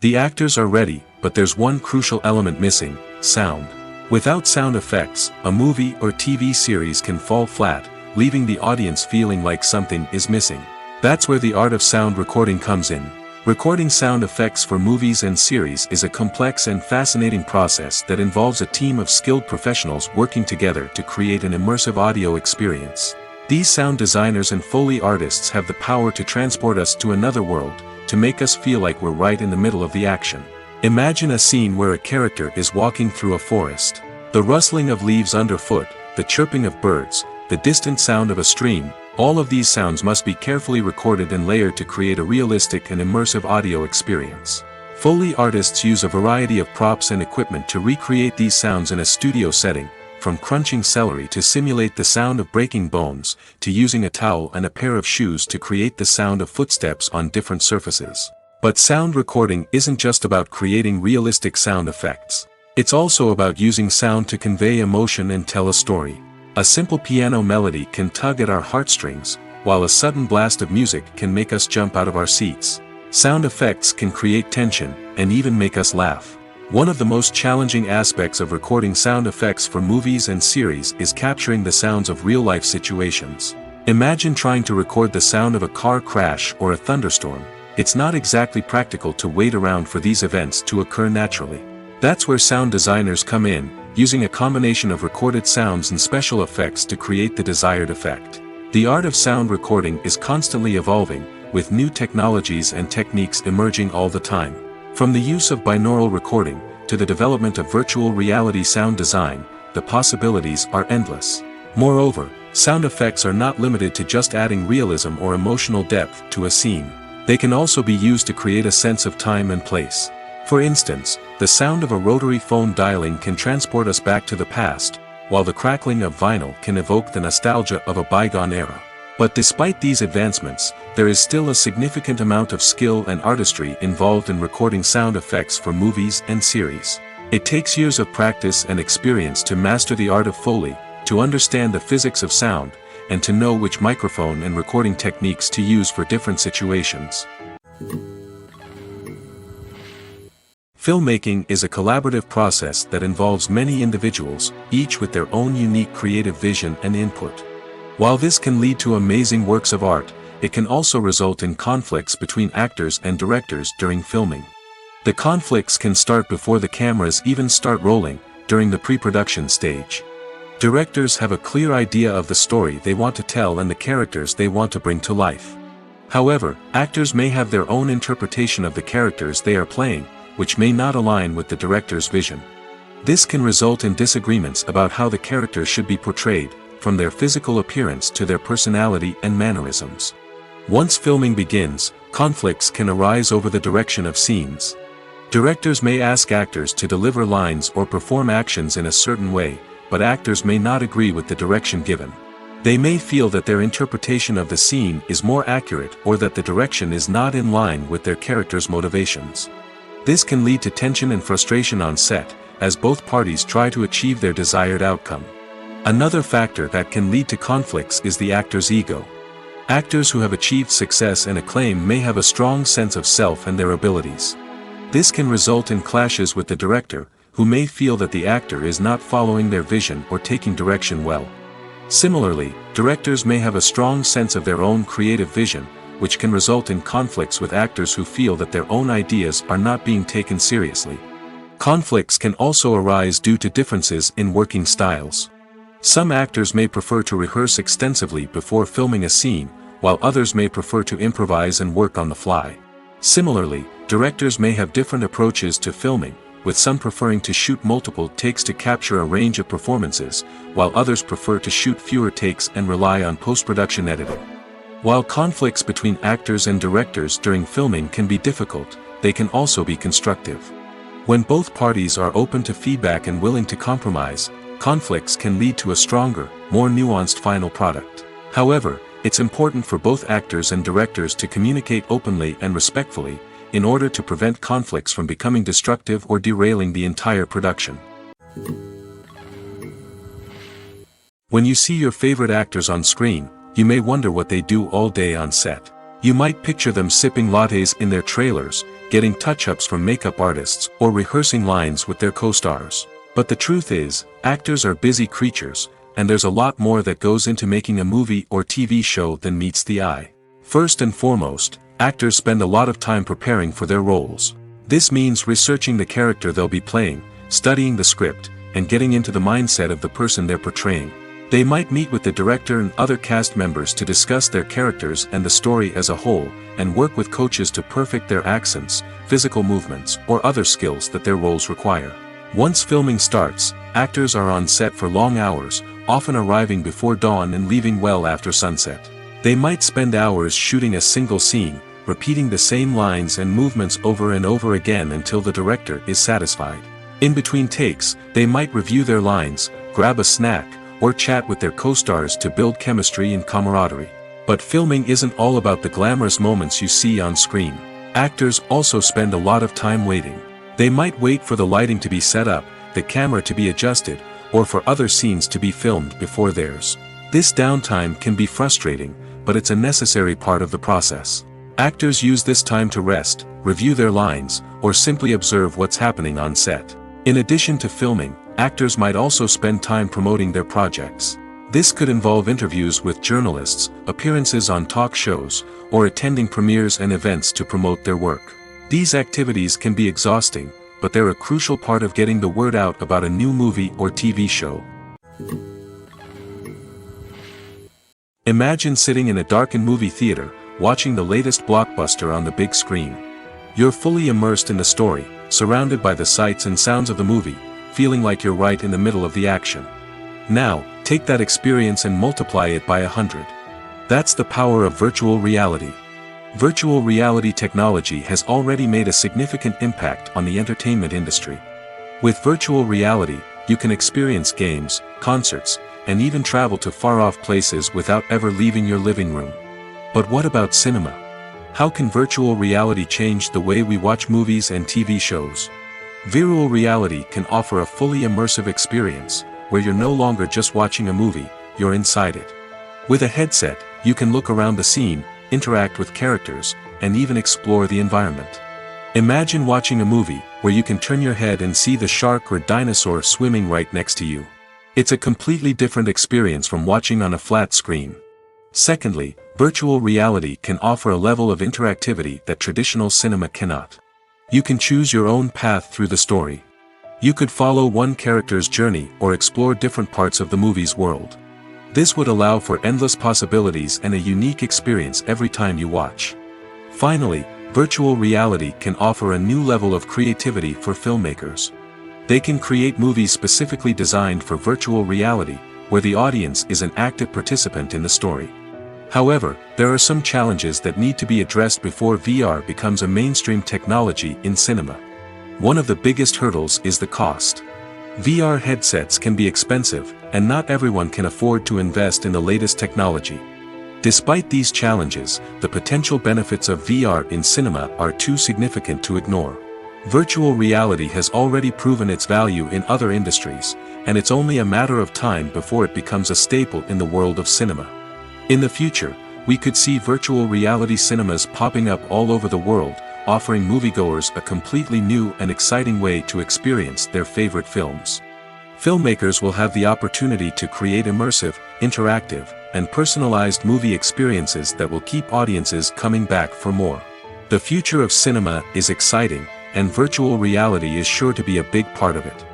Speaker 1: The actors are ready, but there's one crucial element missing: sound. Without sound effects, a movie or TV series can fall flat, leaving the audience feeling like something is missing. That's where the art of sound recording comes in. Recording sound effects for movies and series is a complex and fascinating process that involves a team of skilled professionals working together to create an immersive audio experience. These sound designers and Foley artists have the power to transport us to another world, to make us feel like we're right in the middle of the action. Imagine a scene where a character is walking through a forest. The rustling of leaves underfoot, the chirping of birds, the distant sound of a stream, all of these sounds must be carefully recorded and layered to create a realistic and immersive audio experience. Foley artists use a variety of props and equipment to recreate these sounds in a studio setting, from crunching celery to simulate the sound of breaking bones, to using a towel and a pair of shoes to create the sound of footsteps on different surfaces. But sound recording isn't just about creating realistic sound effects. It's also about using sound to convey emotion and tell a story. A simple piano melody can tug at our heartstrings, while a sudden blast of music can make us jump out of our seats. Sound effects can create tension, and even make us laugh. One of the most challenging aspects of recording sound effects for movies and series is capturing the sounds of real-life situations. Imagine trying to record the sound of a car crash or a thunderstorm. It's not exactly practical to wait around for these events to occur naturally. That's where sound designers come in, using a combination of recorded sounds and special effects to create the desired effect. The art of sound recording is constantly evolving, with new technologies and techniques emerging all the time. From the use of binaural recording, to the development of virtual reality sound design, the possibilities are endless. Moreover, sound effects are not limited to just adding realism or emotional depth to a scene. They can also be used to create a sense of time and place. For instance, the sound of a rotary phone dialing can transport us back to the past, while the crackling of vinyl can evoke the nostalgia of a bygone era. But despite these advancements, there is still a significant amount of skill and artistry involved in recording sound effects for movies and series. It takes years of practice and experience to master the art of Foley, to understand the physics of sound, and to know which microphone and recording techniques to use for different situations. Filmmaking is a collaborative process that involves many individuals, each with their own unique creative vision and input. While this can lead to amazing works of art, it can also result in conflicts between actors and directors during filming. The conflicts can start before the cameras even start rolling, during the pre-production stage. Directors have a clear idea of the story they want to tell and the characters they want to bring to life. However, actors may have their own interpretation of the characters they are playing, which may not align with the director's vision. This can result in disagreements about how the characters should be portrayed, from their physical appearance to their personality and mannerisms. Once filming begins, conflicts can arise over the direction of scenes. Directors may ask actors to deliver lines or perform actions in a certain way, but actors may not agree with the direction given. They may feel that their interpretation of the scene is more accurate or that the direction is not in line with their character's motivations. This can lead to tension and frustration on set, as both parties try to achieve their desired outcome. Another factor that can lead to conflicts is the actor's ego. Actors who have achieved success and acclaim may have a strong sense of self and their abilities. This can result in clashes with the director, who may feel that the actor is not following their vision or taking direction well. Similarly, directors may have a strong sense of their own creative vision, which can result in conflicts with actors who feel that their own ideas are not being taken seriously. Conflicts can also arise due to differences in working styles. Some actors may prefer to rehearse extensively before filming a scene, while others may prefer to improvise and work on the fly. Similarly, directors may have different approaches to filming, with some preferring to shoot multiple takes to capture a range of performances, while others prefer to shoot fewer takes and rely on post-production editing. While conflicts between actors and directors during filming can be difficult, they can also be constructive. When both parties are open to feedback and willing to compromise, conflicts can lead to a stronger, more nuanced final product. However, it's important for both actors and directors to communicate openly and respectfully, in order to prevent conflicts from becoming destructive or derailing the entire production. When you see your favorite actors on screen, you may wonder what they do all day on set. You might picture them sipping lattes in their trailers, getting touch-ups from makeup artists, or rehearsing lines with their co-stars. But the truth is, actors are busy creatures, and there's a lot more that goes into making a movie or TV show than meets the eye. First and foremost, actors spend a lot of time preparing for their roles. This means researching the character they'll be playing, studying the script, and getting into the mindset of the person they're portraying. They might meet with the director and other cast members to discuss their characters and the story as a whole, and work with coaches to perfect their accents, physical movements, or other skills that their roles require. Once filming starts, actors are on set for long hours, often arriving before dawn and leaving well after sunset. They might spend hours shooting a single scene, repeating the same lines and movements over and over again until the director is satisfied. In between takes, they might review their lines, grab a snack, or chat with their co-stars to build chemistry and camaraderie. But filming isn't all about the glamorous moments you see on screen. Actors also spend a lot of time waiting. They might wait for the lighting to be set up, the camera to be adjusted, or for other scenes to be filmed before theirs. This downtime can be frustrating, but it's a necessary part of the process. Actors use this time to rest, review their lines, or simply observe what's happening on set. In addition to filming, actors might also spend time promoting their projects. This could involve interviews with journalists, appearances on talk shows, or attending premieres and events to promote their work. These activities can be exhausting, but they're a crucial part of getting the word out about a new movie or TV show. Imagine sitting in a darkened movie theater, watching the latest blockbuster on the big screen. You're fully immersed in the story, surrounded by the sights and sounds of the movie, feeling like you're right in the middle of the action. Now, take that experience and multiply it by 100. That's the power of virtual reality. Virtual reality technology has already made a significant impact on the entertainment industry. With virtual reality, you can experience games, concerts, and even travel to far-off places without ever leaving your living room. But what about cinema? How can virtual reality change the way we watch movies and TV shows? Virtual reality can offer a fully immersive experience, where you're no longer just watching a movie, you're inside it. With a headset, you can look around the scene, interact with characters, and even explore the environment. Imagine watching a movie, where you can turn your head and see the shark or dinosaur swimming right next to you. It's a completely different experience from watching on a flat screen. Secondly, virtual reality can offer a level of interactivity that traditional cinema cannot. You can choose your own path through the story. You could follow one character's journey or explore different parts of the movie's world. This would allow for endless possibilities and a unique experience every time you watch. Finally, virtual reality can offer a new level of creativity for filmmakers. They can create movies specifically designed for virtual reality, where the audience is an active participant in the story. However, there are some challenges that need to be addressed before VR becomes a mainstream technology in cinema. One of the biggest hurdles is the cost. VR headsets can be expensive, and not everyone can afford to invest in the latest technology. Despite these challenges, the potential benefits of VR in cinema are too significant to ignore. Virtual reality has already proven its value in other industries, and it's only a matter of time before it becomes a staple in the world of cinema. In the future, we could see virtual reality cinemas popping up all over the world, offering moviegoers a completely new and exciting way to experience their favorite films. Filmmakers will have the opportunity to create immersive, interactive, and personalized movie experiences that will keep audiences coming back for more. The future of cinema is exciting, and virtual reality is sure to be a big part of it.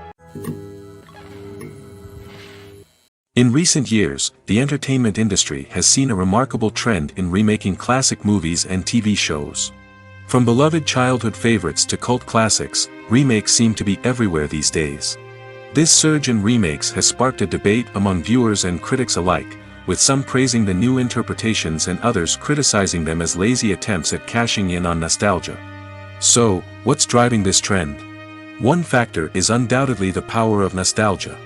Speaker 1: In recent years, the entertainment industry has seen a remarkable trend in remaking classic movies and TV shows. From beloved childhood favorites to cult classics, remakes seem to be everywhere these days. This surge in remakes has sparked a debate among viewers and critics alike, with some praising the new interpretations and others criticizing them as lazy attempts at cashing in on nostalgia. So, what's driving this trend? One factor is undoubtedly the power of nostalgia.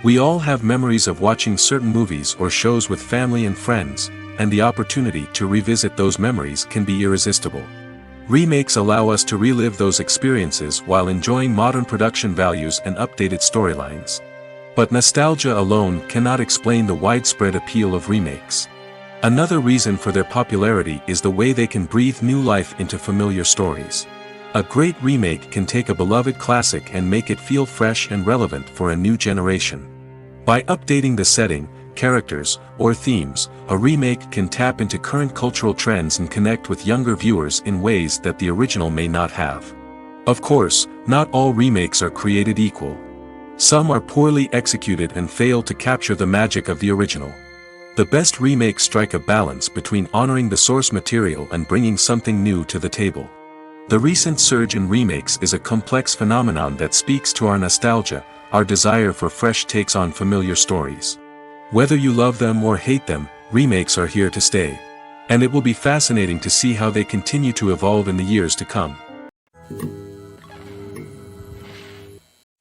Speaker 1: We all have memories of watching certain movies or shows with family and friends, and the opportunity to revisit those memories can be irresistible. Remakes allow us to relive those experiences while enjoying modern production values and updated storylines. But nostalgia alone cannot explain the widespread appeal of remakes. Another reason for their popularity is the way they can breathe new life into familiar stories. A great remake can take a beloved classic and make it feel fresh and relevant for a new generation. By updating the setting, characters, or themes, a remake can tap into current cultural trends and connect with younger viewers in ways that the original may not have. Of course, not all remakes are created equal. Some are poorly executed and fail to capture the magic of the original. The best remakes strike a balance between honoring the source material and bringing something new to the table. The recent surge in remakes is a complex phenomenon that speaks to our nostalgia, our desire for fresh takes on familiar stories. Whether you love them or hate them, remakes are here to stay. And it will be fascinating to see how they continue to evolve in the years to come.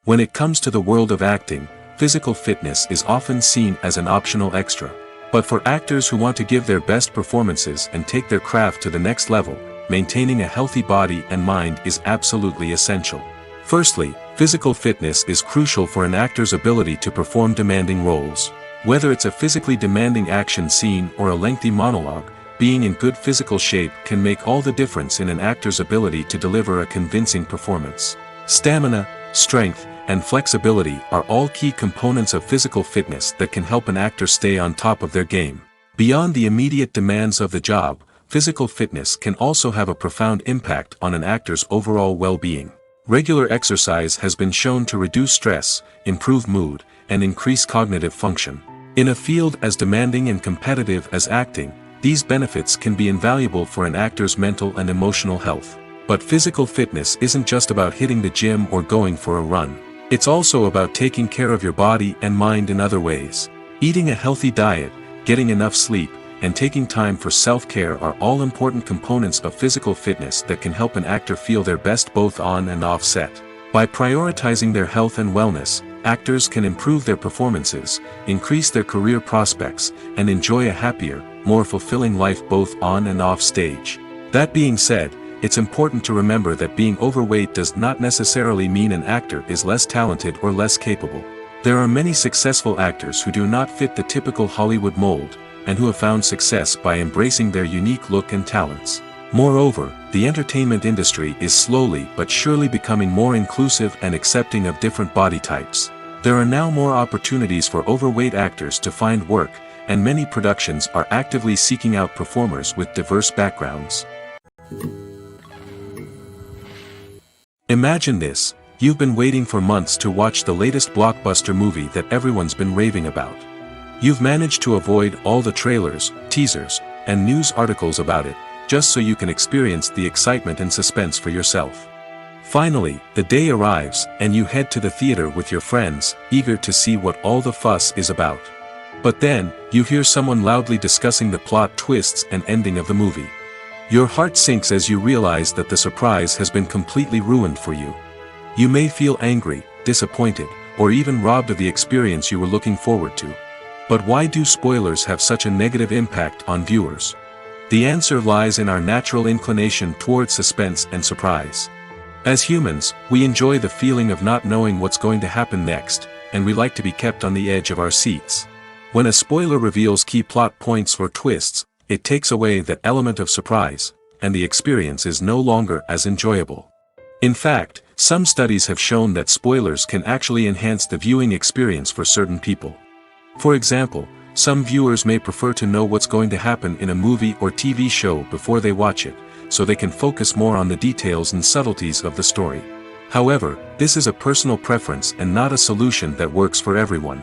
Speaker 1: When it comes to the world of acting, physical fitness is often seen as an optional extra. But for actors who want to give their best performances and take their craft to the next level, maintaining a healthy body and mind is absolutely essential. Firstly, physical fitness is crucial for an actor's ability to perform demanding roles. Whether it's a physically demanding action scene or a lengthy monologue, being in good physical shape can make all the difference in an actor's ability to deliver a convincing performance. Stamina, strength, and flexibility are all key components of physical fitness that can help an actor stay on top of their game. Beyond the immediate demands of the job, physical fitness can also have a profound impact on an actor's overall well-being. Regular exercise has been shown to reduce stress, improve mood, and increase cognitive function. In a field as demanding and competitive as acting, these benefits can be invaluable for an actor's mental and emotional health. But physical fitness isn't just about hitting the gym or going for a run. It's also about taking care of your body and mind in other ways. Eating a healthy diet, getting enough sleep, and taking time for self-care are all important components of physical fitness that can help an actor feel their best both on and off set. By prioritizing their health and wellness, actors can improve their performances, increase their career prospects, and enjoy a happier, more fulfilling life both on and off stage. That being said, it's important to remember that being overweight does not necessarily mean an actor is less talented or less capable. There are many successful actors who do not fit the typical Hollywood mold, and who have found success by embracing their unique look and talents. Moreover, the entertainment industry is slowly but surely becoming more inclusive and accepting of different body types. There are now more opportunities for overweight actors to find work, and many productions are actively seeking out performers with diverse backgrounds. Imagine this: you've been waiting for months to watch the latest blockbuster movie that everyone's been raving about. You've managed to avoid all the trailers, teasers, and news articles about it, just so you can experience the excitement and suspense for yourself. Finally, the day arrives, and you head to the theater with your friends, eager to see what all the fuss is about. But then, you hear someone loudly discussing the plot twists and ending of the movie. Your heart sinks as you realize that the surprise has been completely ruined for you. You may feel angry, disappointed, or even robbed of the experience you were looking forward to. But why do spoilers have such a negative impact on viewers? The answer lies in our natural inclination toward suspense and surprise. As humans, we enjoy the feeling of not knowing what's going to happen next, and we like to be kept on the edge of our seats. When a spoiler reveals key plot points or twists, it takes away that element of surprise, and the experience is no longer as enjoyable. In fact, some studies have shown that spoilers can actually enhance the viewing experience for certain people. For example, some viewers may prefer to know what's going to happen in a movie or TV show before they watch it, so they can focus more on the details and subtleties of the story. However, this is a personal preference and not a solution that works for everyone.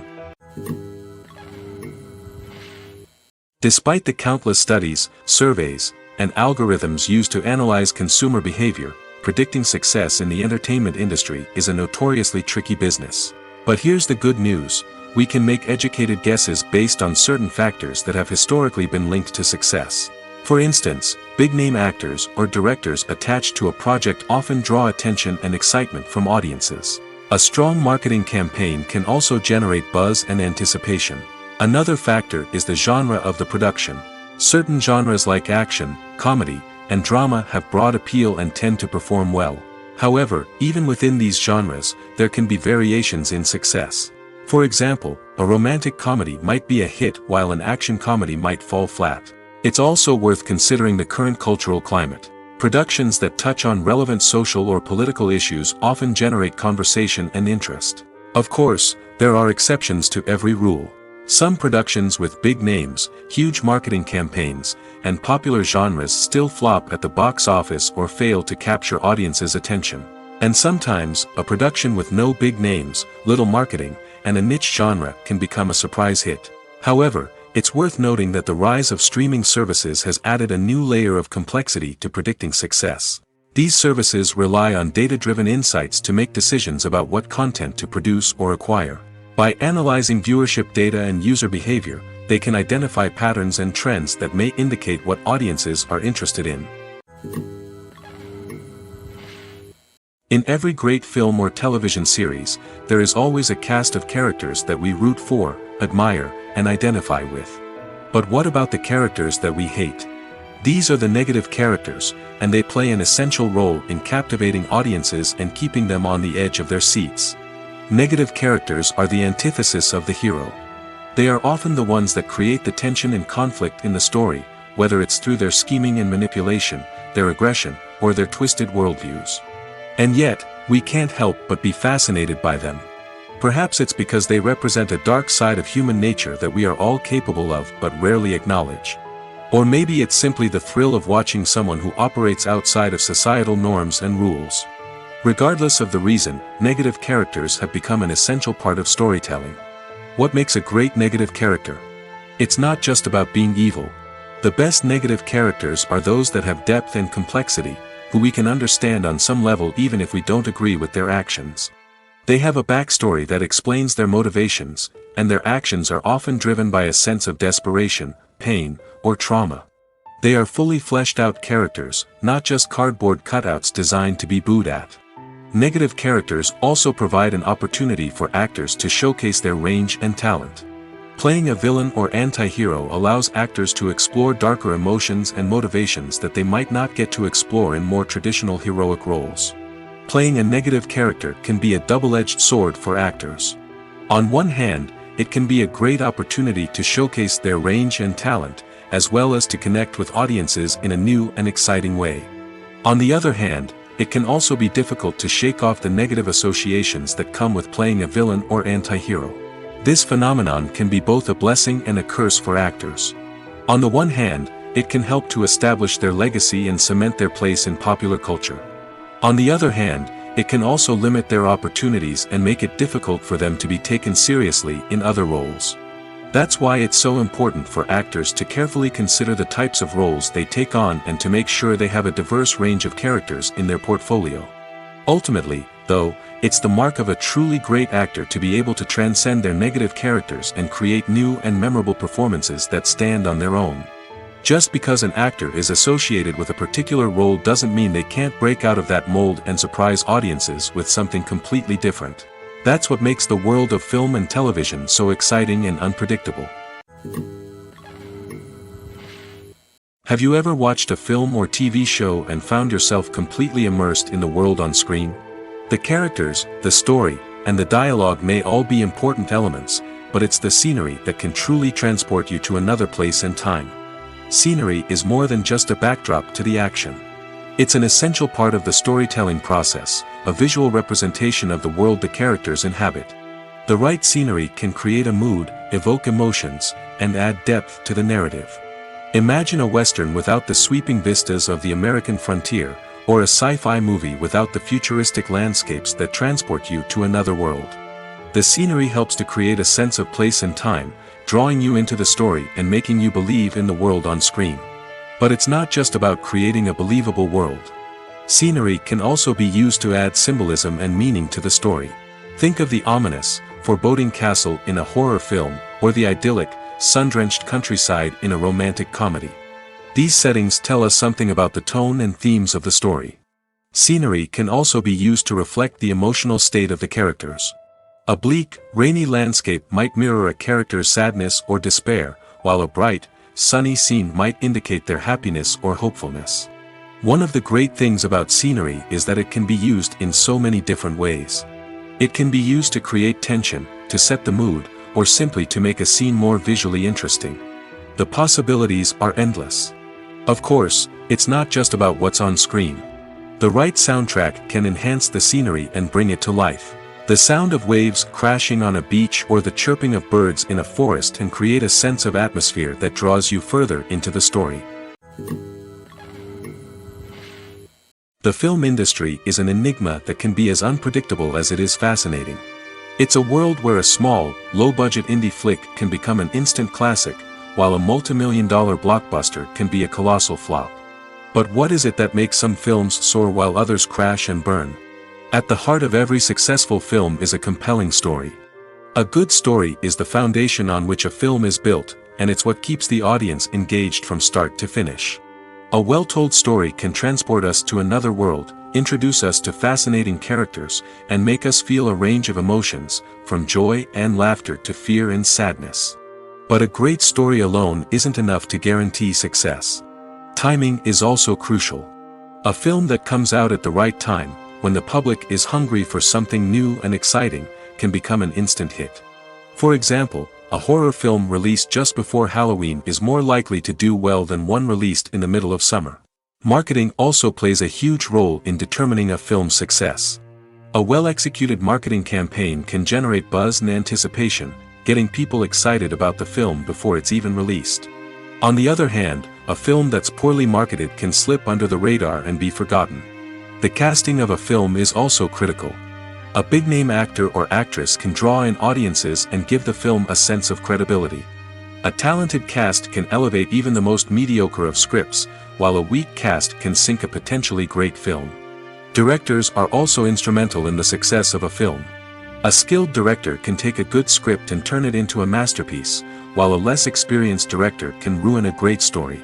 Speaker 1: Despite the countless studies, surveys, and algorithms used to analyze consumer behavior, predicting success in the entertainment industry is a notoriously tricky business. But here's the good news: we can make educated guesses based on certain factors that have historically been linked to success. For instance, big-name actors or directors attached to a project often draw attention and excitement from audiences. A strong marketing campaign can also generate buzz and anticipation. Another factor is the genre of the production. Certain genres like action, comedy, and drama have broad appeal and tend to perform well. However, even within these genres, there can be variations in success. For example, a romantic comedy might be a hit while an action comedy might fall flat. It's also worth considering the current cultural climate. Productions that touch on relevant social or political issues often generate conversation and interest. Of course, there are exceptions to every rule. Some productions with big names, huge marketing campaigns, and popular genres still flop at the box office or fail to capture audiences' attention. And sometimes, a production with no big names, little marketing, and a niche genre can become a surprise hit. However, it's worth noting that the rise of streaming services has added a new layer of complexity to predicting success. These services rely on data-driven insights to make decisions about what content to produce or acquire. By analyzing viewership data and user behavior, they can identify patterns and trends that may indicate what audiences are interested in. In every great film or television series, there is always a cast of characters that we root for, admire, and identify with. But what about the characters that we hate? These are the negative characters, and they play an essential role in captivating audiences and keeping them on the edge of their seats. Negative characters are the antithesis of the hero. They are often the ones that create the tension and conflict in the story, whether it's through their scheming and manipulation, their aggression, or their twisted worldviews. And yet, we can't help but be fascinated by them. Perhaps it's because they represent a dark side of human nature that we are all capable of but rarely acknowledge. Or maybe it's simply the thrill of watching someone who operates outside of societal norms and rules. Regardless of the reason, negative characters have become an essential part of storytelling. What makes a great negative character? It's not just about being evil. The best negative characters are those that have depth and complexity, who we can understand on some level even if we don't agree with their actions. They have a backstory that explains their motivations, and their actions are often driven by a sense of desperation, pain, or trauma. They are fully fleshed out characters, not just cardboard cutouts designed to be booed at. Negative characters also provide an opportunity for actors to showcase their range and talent. Playing a villain or anti-hero allows actors to explore darker emotions and motivations that they might not get to explore in more traditional heroic roles. Playing a negative character can be a double-edged sword for actors. On one hand, it can be a great opportunity to showcase their range and talent, as well as to connect with audiences in a new and exciting way. On the other hand, it can also be difficult to shake off the negative associations that come with playing a villain or anti-hero. This phenomenon can be both a blessing and a curse for actors. On the one hand, it can help to establish their legacy and cement their place in popular culture. On the other hand, it can also limit their opportunities and make it difficult for them to be taken seriously in other roles. That's why it's so important for actors to carefully consider the types of roles they take on and to make sure they have a diverse range of characters in their portfolio. Ultimately, though, it's the mark of a truly great actor to be able to transcend their negative characters and create new and memorable performances that stand on their own. Just because an actor is associated with a particular role doesn't mean they can't break out of that mold and surprise audiences with something completely different. That's what makes the world of film and television so exciting and unpredictable. Have you ever watched a film or TV show and found yourself completely immersed in the world on screen? The characters, the story, and the dialogue may all be important elements, but it's the scenery that can truly transport you to another place and time. Scenery is more than just a backdrop to the action. It's an essential part of the storytelling process, a visual representation of the world the characters inhabit. The right scenery can create a mood, evoke emotions, and add depth to the narrative. Imagine a Western without the sweeping vistas of the American frontier, or a sci-fi movie without the futuristic landscapes that transport you to another world. The scenery helps to create a sense of place and time, drawing you into the story and making you believe in the world on screen. But it's not just about creating a believable world. Scenery can also be used to add symbolism and meaning to the story. Think of the ominous, foreboding castle in a horror film, or the idyllic, sun-drenched countryside in a romantic comedy. These settings tell us something about the tone and themes of the story. Scenery can also be used to reflect the emotional state of the characters. A bleak, rainy landscape might mirror a character's sadness or despair, while a bright, sunny scene might indicate their happiness or hopefulness. One of the great things about scenery is that it can be used in so many different ways. It can be used to create tension, to set the mood, or simply to make a scene more visually interesting. The possibilities are endless. Of course, it's not just about what's on screen. The right soundtrack can enhance the scenery and bring it to life. The sound of waves crashing on a beach or the chirping of birds in a forest can create a sense of atmosphere that draws you further into the story. The film industry is an enigma that can be as unpredictable as it is fascinating. It's a world where a small, low-budget indie flick can become an instant classic, while a multi-million-dollar blockbuster can be a colossal flop. But what is it that makes some films soar while others crash and burn? At the heart of every successful film is a compelling story. A good story is the foundation on which a film is built, and it's what keeps the audience engaged from start to finish. A well-told story can transport us to another world, introduce us to fascinating characters, and make us feel a range of emotions, from joy and laughter to fear and sadness. But a great story alone isn't enough to guarantee success. Timing is also crucial. A film that comes out at the right time, when the public is hungry for something new and exciting, can become an instant hit. For example, a horror film released just before Halloween is more likely to do well than one released in the middle of summer. Marketing also plays a huge role in determining a film's success. A well-executed marketing campaign can generate buzz and anticipation, getting people excited about the film before it's even released. On the other hand, a film that's poorly marketed can slip under the radar and be forgotten. The casting of a film is also critical. A big-name actor or actress can draw in audiences and give the film a sense of credibility. A talented cast can elevate even the most mediocre of scripts, while a weak cast can sink a potentially great film. Directors are also instrumental in the success of a film. A skilled director can take a good script and turn it into a masterpiece, while a less experienced director can ruin a great story.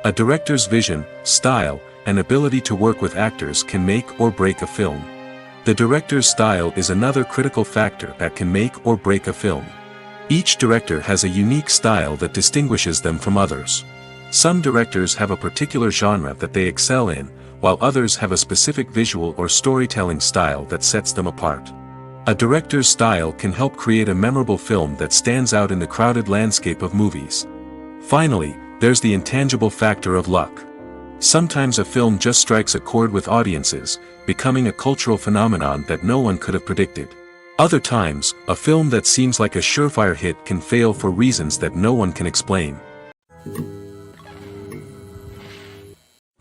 Speaker 1: A director's vision, style, and ability to work with actors can make or break a film. The director's style is another critical factor that can make or break a film. Each director has a unique style that distinguishes them from others. Some directors have a particular genre that they excel in, while others have a specific visual or storytelling style that sets them apart. A director's style can help create a memorable film that stands out in the crowded landscape of movies. Finally, there's the intangible factor of luck. Sometimes a film just strikes a chord with audiences, becoming a cultural phenomenon that no one could have predicted. Other times, a film that seems like a surefire hit can fail for reasons that no one can explain.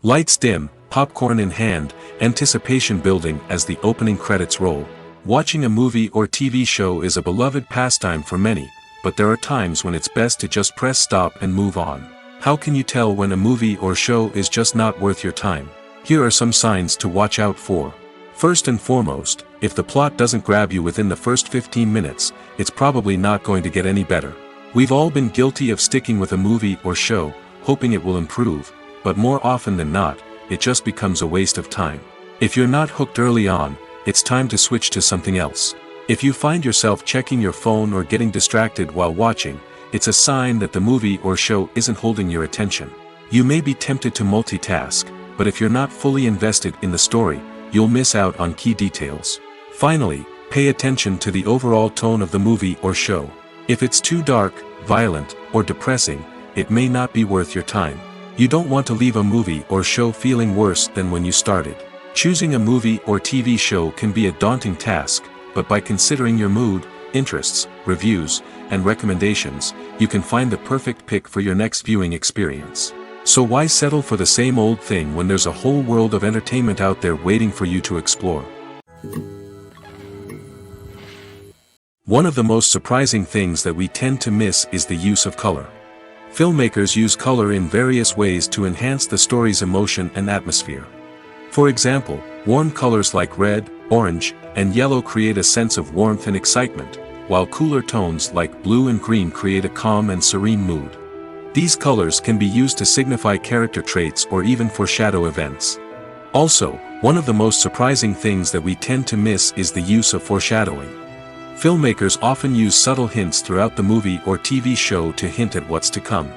Speaker 1: Lights dim, popcorn in hand, anticipation building as the opening credits roll. Watching a movie or TV show is a beloved pastime for many, but there are times when it's best to just press stop and move on. How can you tell when a movie or show is just not worth your time? Here are some signs to watch out for. First and foremost, if the plot doesn't grab you within the first 15 minutes, it's probably not going to get any better. We've all been guilty of sticking with a movie or show, hoping it will improve, but more often than not, it just becomes a waste of time. If you're not hooked early on, it's time to switch to something else. If you find yourself checking your phone or getting distracted while watching, it's a sign that the movie or show isn't holding your attention. You may be tempted to multitask, but if you're not fully invested in the story, you'll miss out on key details. Finally, pay attention to the overall tone of the movie or show. If it's too dark, violent, or depressing, it may not be worth your time. You don't want to leave a movie or show feeling worse than when you started. Choosing a movie or TV show can be a daunting task, but by considering your mood, interests, reviews, and recommendations, you can find the perfect pick for your next viewing experience. So why settle for the same old thing when there's a whole world of entertainment out there waiting for you to explore? One of the most surprising things that we tend to miss is the use of color. Filmmakers use color in various ways to enhance the story's emotion and atmosphere. For example, warm colors like red, orange, and yellow create a sense of warmth and excitement, while cooler tones like blue and green create a calm and serene mood. These colors can be used to signify character traits or even foreshadow events. Also, one of the most surprising things that we tend to miss is the use of foreshadowing. Filmmakers often use subtle hints throughout the movie or TV show to hint at what's to come.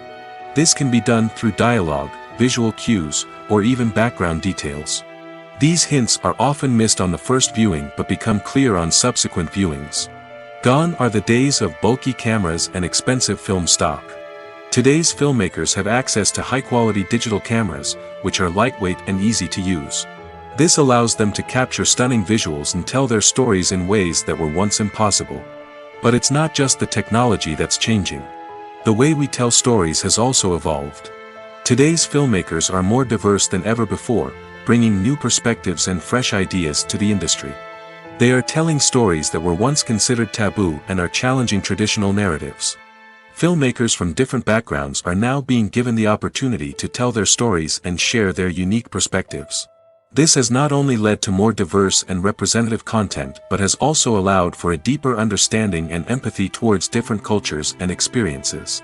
Speaker 1: This can be done through dialogue, visual cues, or even background details. These hints are often missed on the first viewing but become clear on subsequent viewings. Gone are the days of bulky cameras and expensive film stock. Today's filmmakers have access to high-quality digital cameras, which are lightweight and easy to use. This allows them to capture stunning visuals and tell their stories in ways that were once impossible. But it's not just the technology that's changing. The way we tell stories has also evolved. Today's filmmakers are more diverse than ever before, bringing new perspectives and fresh ideas to the industry. They are telling stories that were once considered taboo and are challenging traditional narratives. Filmmakers from different backgrounds are now being given the opportunity to tell their stories and share their unique perspectives. This has not only led to more diverse and representative content but has also allowed for a deeper understanding and empathy towards different cultures and experiences.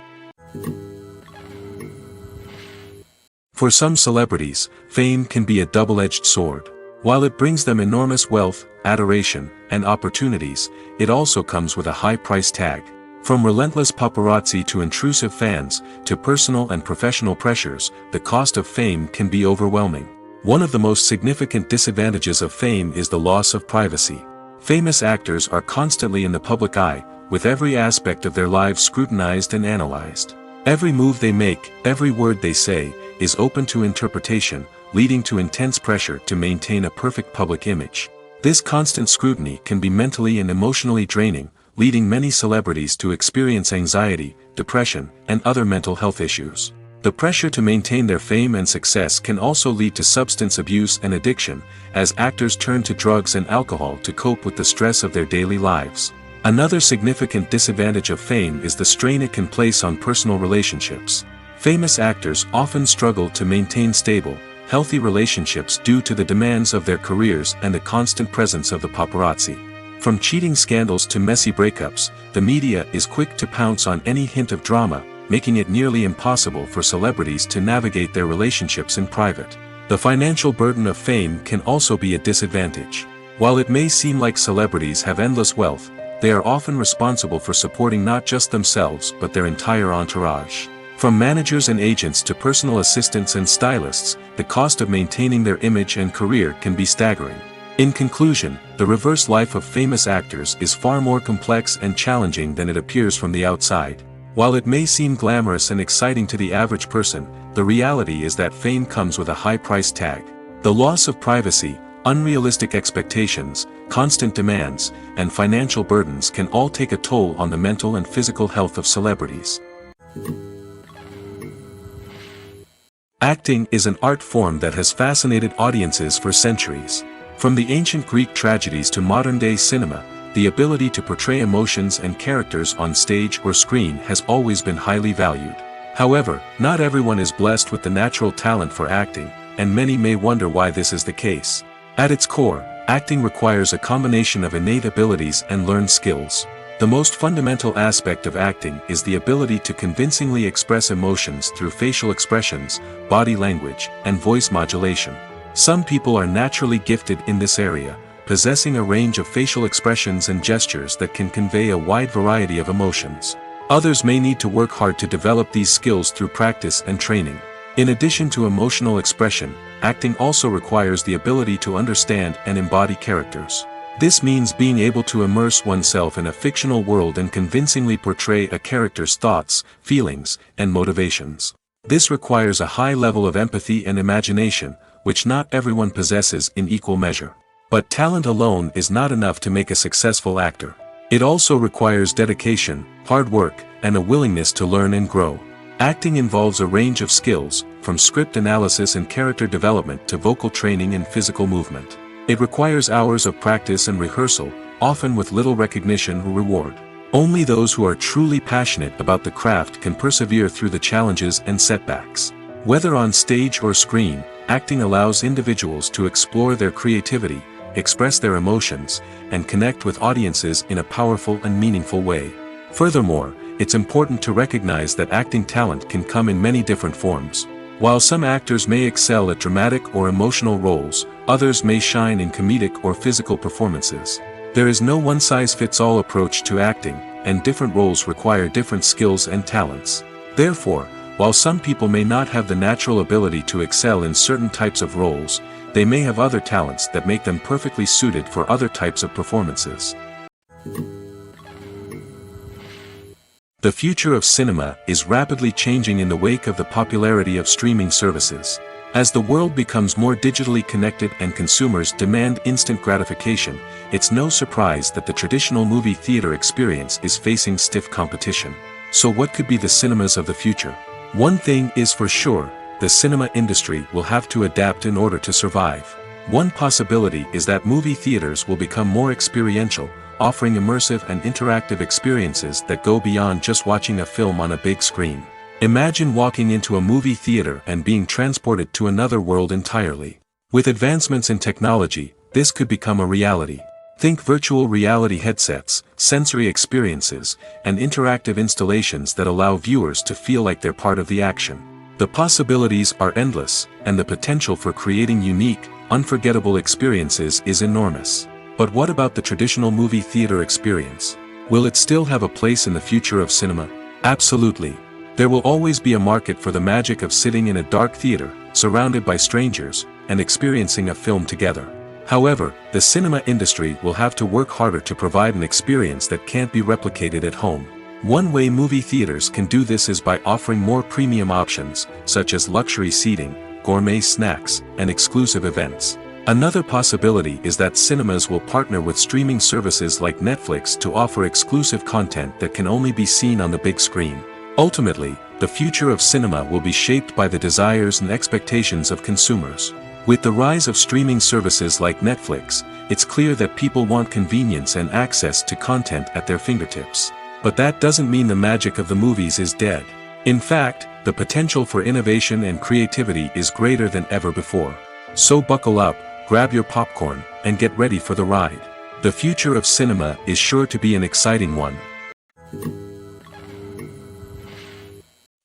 Speaker 1: For some celebrities, fame can be a double-edged sword. While it brings them enormous wealth, adoration, and opportunities, it also comes with a high price tag. From relentless paparazzi to intrusive fans, to personal and professional pressures, the cost of fame can be overwhelming. One of the most significant disadvantages of fame is the loss of privacy. Famous actors are constantly in the public eye, with every aspect of their lives scrutinized and analyzed. Every move they make, every word they say, is open to interpretation, leading to intense pressure to maintain a perfect public image. This constant scrutiny can be mentally and emotionally draining, leading many celebrities to experience anxiety, depression, and other mental health issues. The pressure to maintain their fame and success can also lead to substance abuse and addiction, as actors turn to drugs and alcohol to cope with the stress of their daily lives. Another significant disadvantage of fame is the strain it can place on personal relationships. Famous actors often struggle to maintain stable, healthy relationships due to the demands of their careers and the constant presence of the paparazzi. From cheating scandals to messy breakups, the media is quick to pounce on any hint of drama, making it nearly impossible for celebrities to navigate their relationships in private. The financial burden of fame can also be a disadvantage. While it may seem like celebrities have endless wealth, they are often responsible for supporting not just themselves but their entire entourage. From managers and agents to personal assistants and stylists, the cost of maintaining their image and career can be staggering. In conclusion, the reverse life of famous actors is far more complex and challenging than it appears from the outside. While it may seem glamorous and exciting to the average person, the reality is that fame comes with a high price tag. The loss of privacy, unrealistic expectations, constant demands, and financial burdens can all take a toll on the mental and physical health of celebrities. Acting is an art form that has fascinated audiences for centuries. From the ancient Greek tragedies to modern-day cinema, the ability to portray emotions and characters on stage or screen has always been highly valued. However, not everyone is blessed with the natural talent for acting, and many may wonder why this is the case. At its core, acting requires a combination of innate abilities and learned skills. The most fundamental aspect of acting is the ability to convincingly express emotions through facial expressions, body language, and voice modulation. Some people are naturally gifted in this area, possessing a range of facial expressions and gestures that can convey a wide variety of emotions. Others may need to work hard to develop these skills through practice and training. In addition to emotional expression, acting also requires the ability to understand and embody characters. This means being able to immerse oneself in a fictional world and convincingly portray a character's thoughts, feelings, and motivations. This requires a high level of empathy and imagination, which not everyone possesses in equal measure. But talent alone is not enough to make a successful actor. It also requires dedication, hard work, and a willingness to learn and grow. Acting involves a range of skills, from script analysis and character development to vocal training and physical movement. It requires hours of practice and rehearsal, often with little recognition or reward. Only those who are truly passionate about the craft can persevere through the challenges and setbacks. Whether on stage or screen, acting allows individuals to explore their creativity, express their emotions, and connect with audiences in a powerful and meaningful way. Furthermore, it's important to recognize that acting talent can come in many different forms. While some actors may excel at dramatic or emotional roles, others may shine in comedic or physical performances. There is no one-size-fits-all approach to acting, and different roles require different skills and talents. Therefore, while some people may not have the natural ability to excel in certain types of roles, they may have other talents that make them perfectly suited for other types of performances. The future of cinema is rapidly changing in the wake of the popularity of streaming services. As the world becomes more digitally connected and consumers demand instant gratification, it's no surprise that the traditional movie theater experience is facing stiff competition. So what could be the cinemas of the future? One thing is for sure, the cinema industry will have to adapt in order to survive. One possibility is that movie theaters will become more experiential, offering immersive and interactive experiences that go beyond just watching a film on a big screen. Imagine walking into a movie theater and being transported to another world entirely. With advancements in technology, this could become a reality. Think virtual reality headsets, sensory experiences, and interactive installations that allow viewers to feel like they're part of the action. The possibilities are endless, and the potential for creating unique, unforgettable experiences is enormous. But what about the traditional movie theater experience? Will it still have a place in the future of cinema? Absolutely. There will always be a market for the magic of sitting in a dark theater, surrounded by strangers, and experiencing a film together. However, the cinema industry will have to work harder to provide an experience that can't be replicated at home. One way movie theaters can do this is by offering more premium options, such as luxury seating, gourmet snacks, and exclusive events. Another possibility is that cinemas will partner with streaming services like Netflix to offer exclusive content that can only be seen on the big screen. Ultimately, the future of cinema will be shaped by the desires and expectations of consumers. With the rise of streaming services like Netflix, it's clear that people want convenience and access to content at their fingertips. But that doesn't mean the magic of the movies is dead. In fact, the potential for innovation and creativity is greater than ever before. So buckle up, grab your popcorn, and get ready for the ride. The future of cinema is sure to be an exciting one.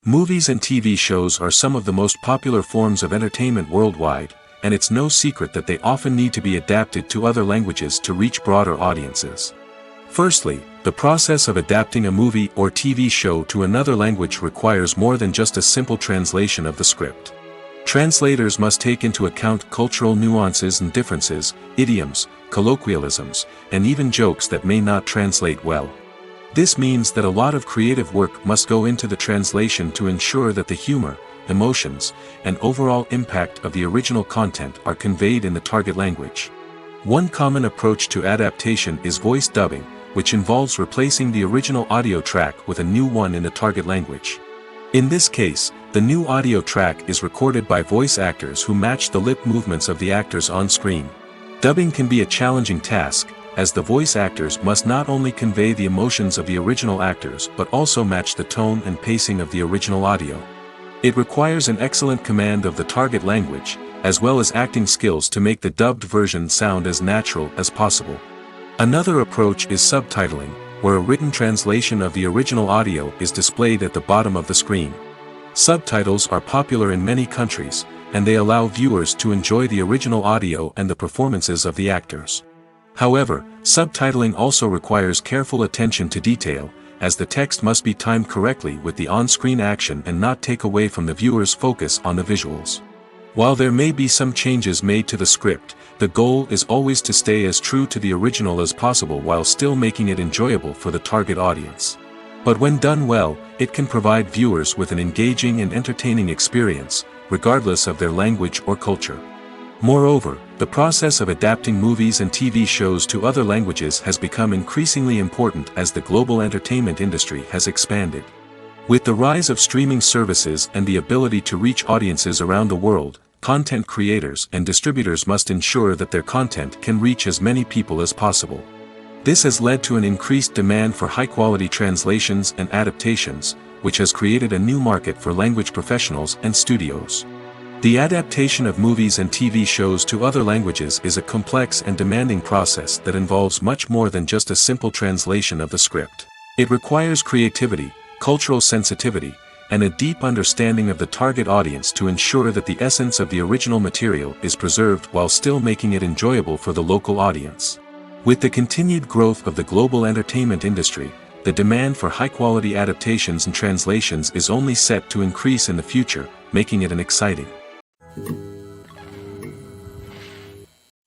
Speaker 1: Movies and TV shows are some of the most popular forms of entertainment worldwide, and it's no secret that they often need to be adapted to other languages to reach broader audiences. Firstly, the process of adapting a movie or TV show to another language requires more than just a simple translation of the script. Translators must take into account cultural nuances and differences, idioms, colloquialisms, and even jokes that may not translate well. This means that a lot of creative work must go into the translation to ensure that the humor, emotions, and overall impact of the original content are conveyed in the target language. One common approach to adaptation is voice dubbing, which involves replacing the original audio track with a new one in the target language. In this case, the new audio track is recorded by voice actors who match the lip movements of the actors on screen. Dubbing can be a challenging task, as the voice actors must not only convey the emotions of the original actors but also match the tone and pacing of the original audio. It requires an excellent command of the target language, as well as acting skills to make the dubbed version sound as natural as possible. Another approach is subtitling, where a written translation of the original audio is displayed at the bottom of the screen. Subtitles are popular in many countries, and they allow viewers to enjoy the original audio and the performances of the actors. However, subtitling also requires careful attention to detail, as the text must be timed correctly with the on-screen action and not take away from the viewer's focus on the visuals. While there may be some changes made to the script, the goal is always to stay as true to the original as possible while still making it enjoyable for the target audience. But when done well, it can provide viewers with an engaging and entertaining experience, regardless of their language or culture. Moreover, the process of adapting movies and TV shows to other languages has become increasingly important as the global entertainment industry has expanded. With the rise of streaming services and the ability to reach audiences around the world, content creators and distributors must ensure that their content can reach as many people as possible. This has led to an increased demand for high-quality translations and adaptations, which has created a new market for language professionals and studios. The adaptation of movies and TV shows to other languages is a complex and demanding process that involves much more than just a simple translation of the script. It requires creativity, cultural sensitivity, and a deep understanding of the target audience to ensure that the essence of the original material is preserved while still making it enjoyable for the local audience. With the continued growth of the global entertainment industry, the demand for high-quality adaptations and translations is only set to increase in the future, making it an exciting.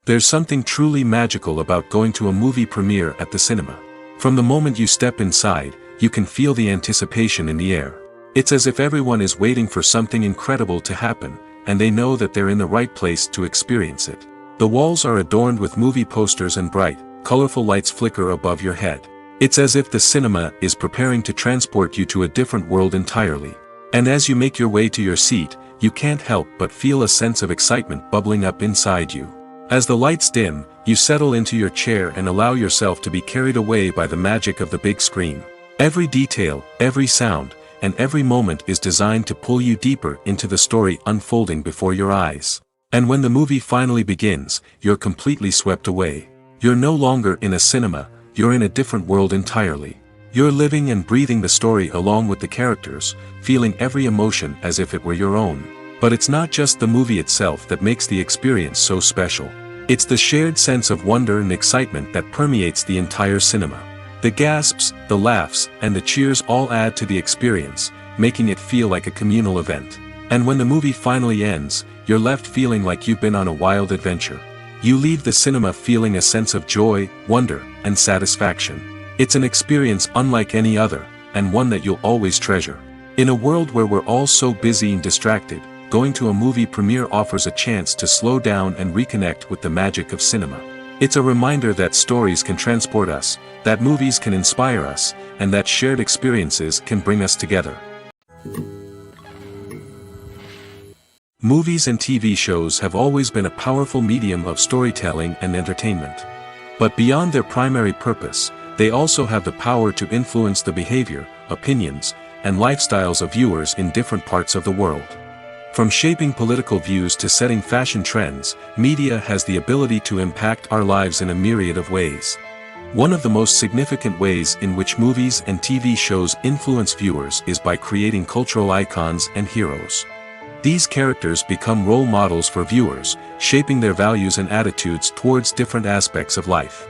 Speaker 1: There's something truly magical about going to a movie premiere at the cinema. From the moment you step inside, you can feel the anticipation in the air. It's as if everyone is waiting for something incredible to happen, and they know that they're in the right place to experience it. The walls are adorned with movie posters and bright, colorful lights flicker above your head. It's as if the cinema is preparing to transport you to a different world entirely. And as you make your way to your seat, you can't help but feel a sense of excitement bubbling up inside you. As the lights dim, you settle into your chair and allow yourself to be carried away by the magic of the big screen. Every detail, every sound, and every moment is designed to pull you deeper into the story unfolding before your eyes. And when the movie finally begins, you're completely swept away. You're no longer in a cinema, you're in a different world entirely. You're living and breathing the story along with the characters, feeling every emotion as if it were your own. But it's not just the movie itself that makes the experience so special. It's the shared sense of wonder and excitement that permeates the entire cinema. The gasps, the laughs, and the cheers all add to the experience, making it feel like a communal event. And when the movie finally ends, you're left feeling like you've been on a wild adventure. You leave the cinema feeling a sense of joy, wonder, and satisfaction. It's an experience unlike any other, and one that you'll always treasure. In a world where we're all so busy and distracted, going to a movie premiere offers a chance to slow down and reconnect with the magic of cinema. It's a reminder that stories can transport us, that movies can inspire us, and that shared experiences can bring us together. Movies and TV shows have always been a powerful medium of storytelling and entertainment. But beyond their primary purpose, they also have the power to influence the behavior, opinions, and lifestyles of viewers in different parts of the world. From shaping political views to setting fashion trends, media has the ability to impact our lives in a myriad of ways. One of the most significant ways in which movies and TV shows influence viewers is by creating cultural icons and heroes. These characters become role models for viewers, shaping their values and attitudes towards different aspects of life.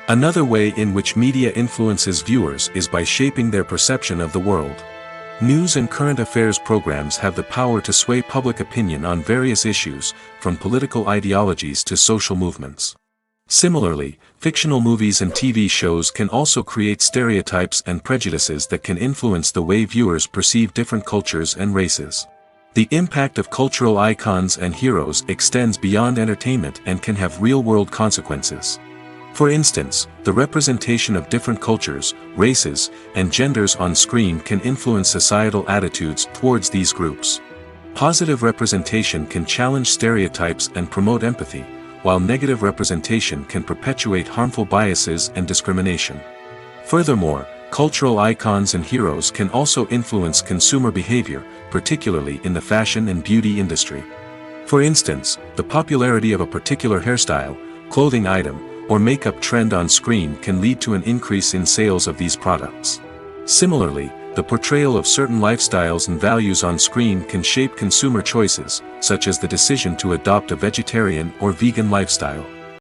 Speaker 1: Another way in which media influences viewers is by shaping their perception of the world. News and current affairs programs have the power to sway public opinion on various issues, from political ideologies to social movements. Similarly, fictional movies and TV shows can also create stereotypes and prejudices that can influence the way viewers perceive different cultures and races. The impact of cultural icons and heroes extends beyond entertainment and can have real-world consequences. For instance, the representation of different cultures, races, and genders on screen can influence societal attitudes towards these groups. Positive representation can challenge stereotypes and promote empathy, while negative representation can perpetuate harmful biases and discrimination. Furthermore, cultural icons and heroes can also influence consumer behavior, particularly in the fashion and beauty industry. For instance, the popularity of a particular hairstyle, clothing item, or makeup trend on screen can lead to an increase in sales of these products. Similarly, the portrayal of certain lifestyles and values on screen can shape consumer choices, such as the decision to adopt a vegetarian or vegan lifestyle.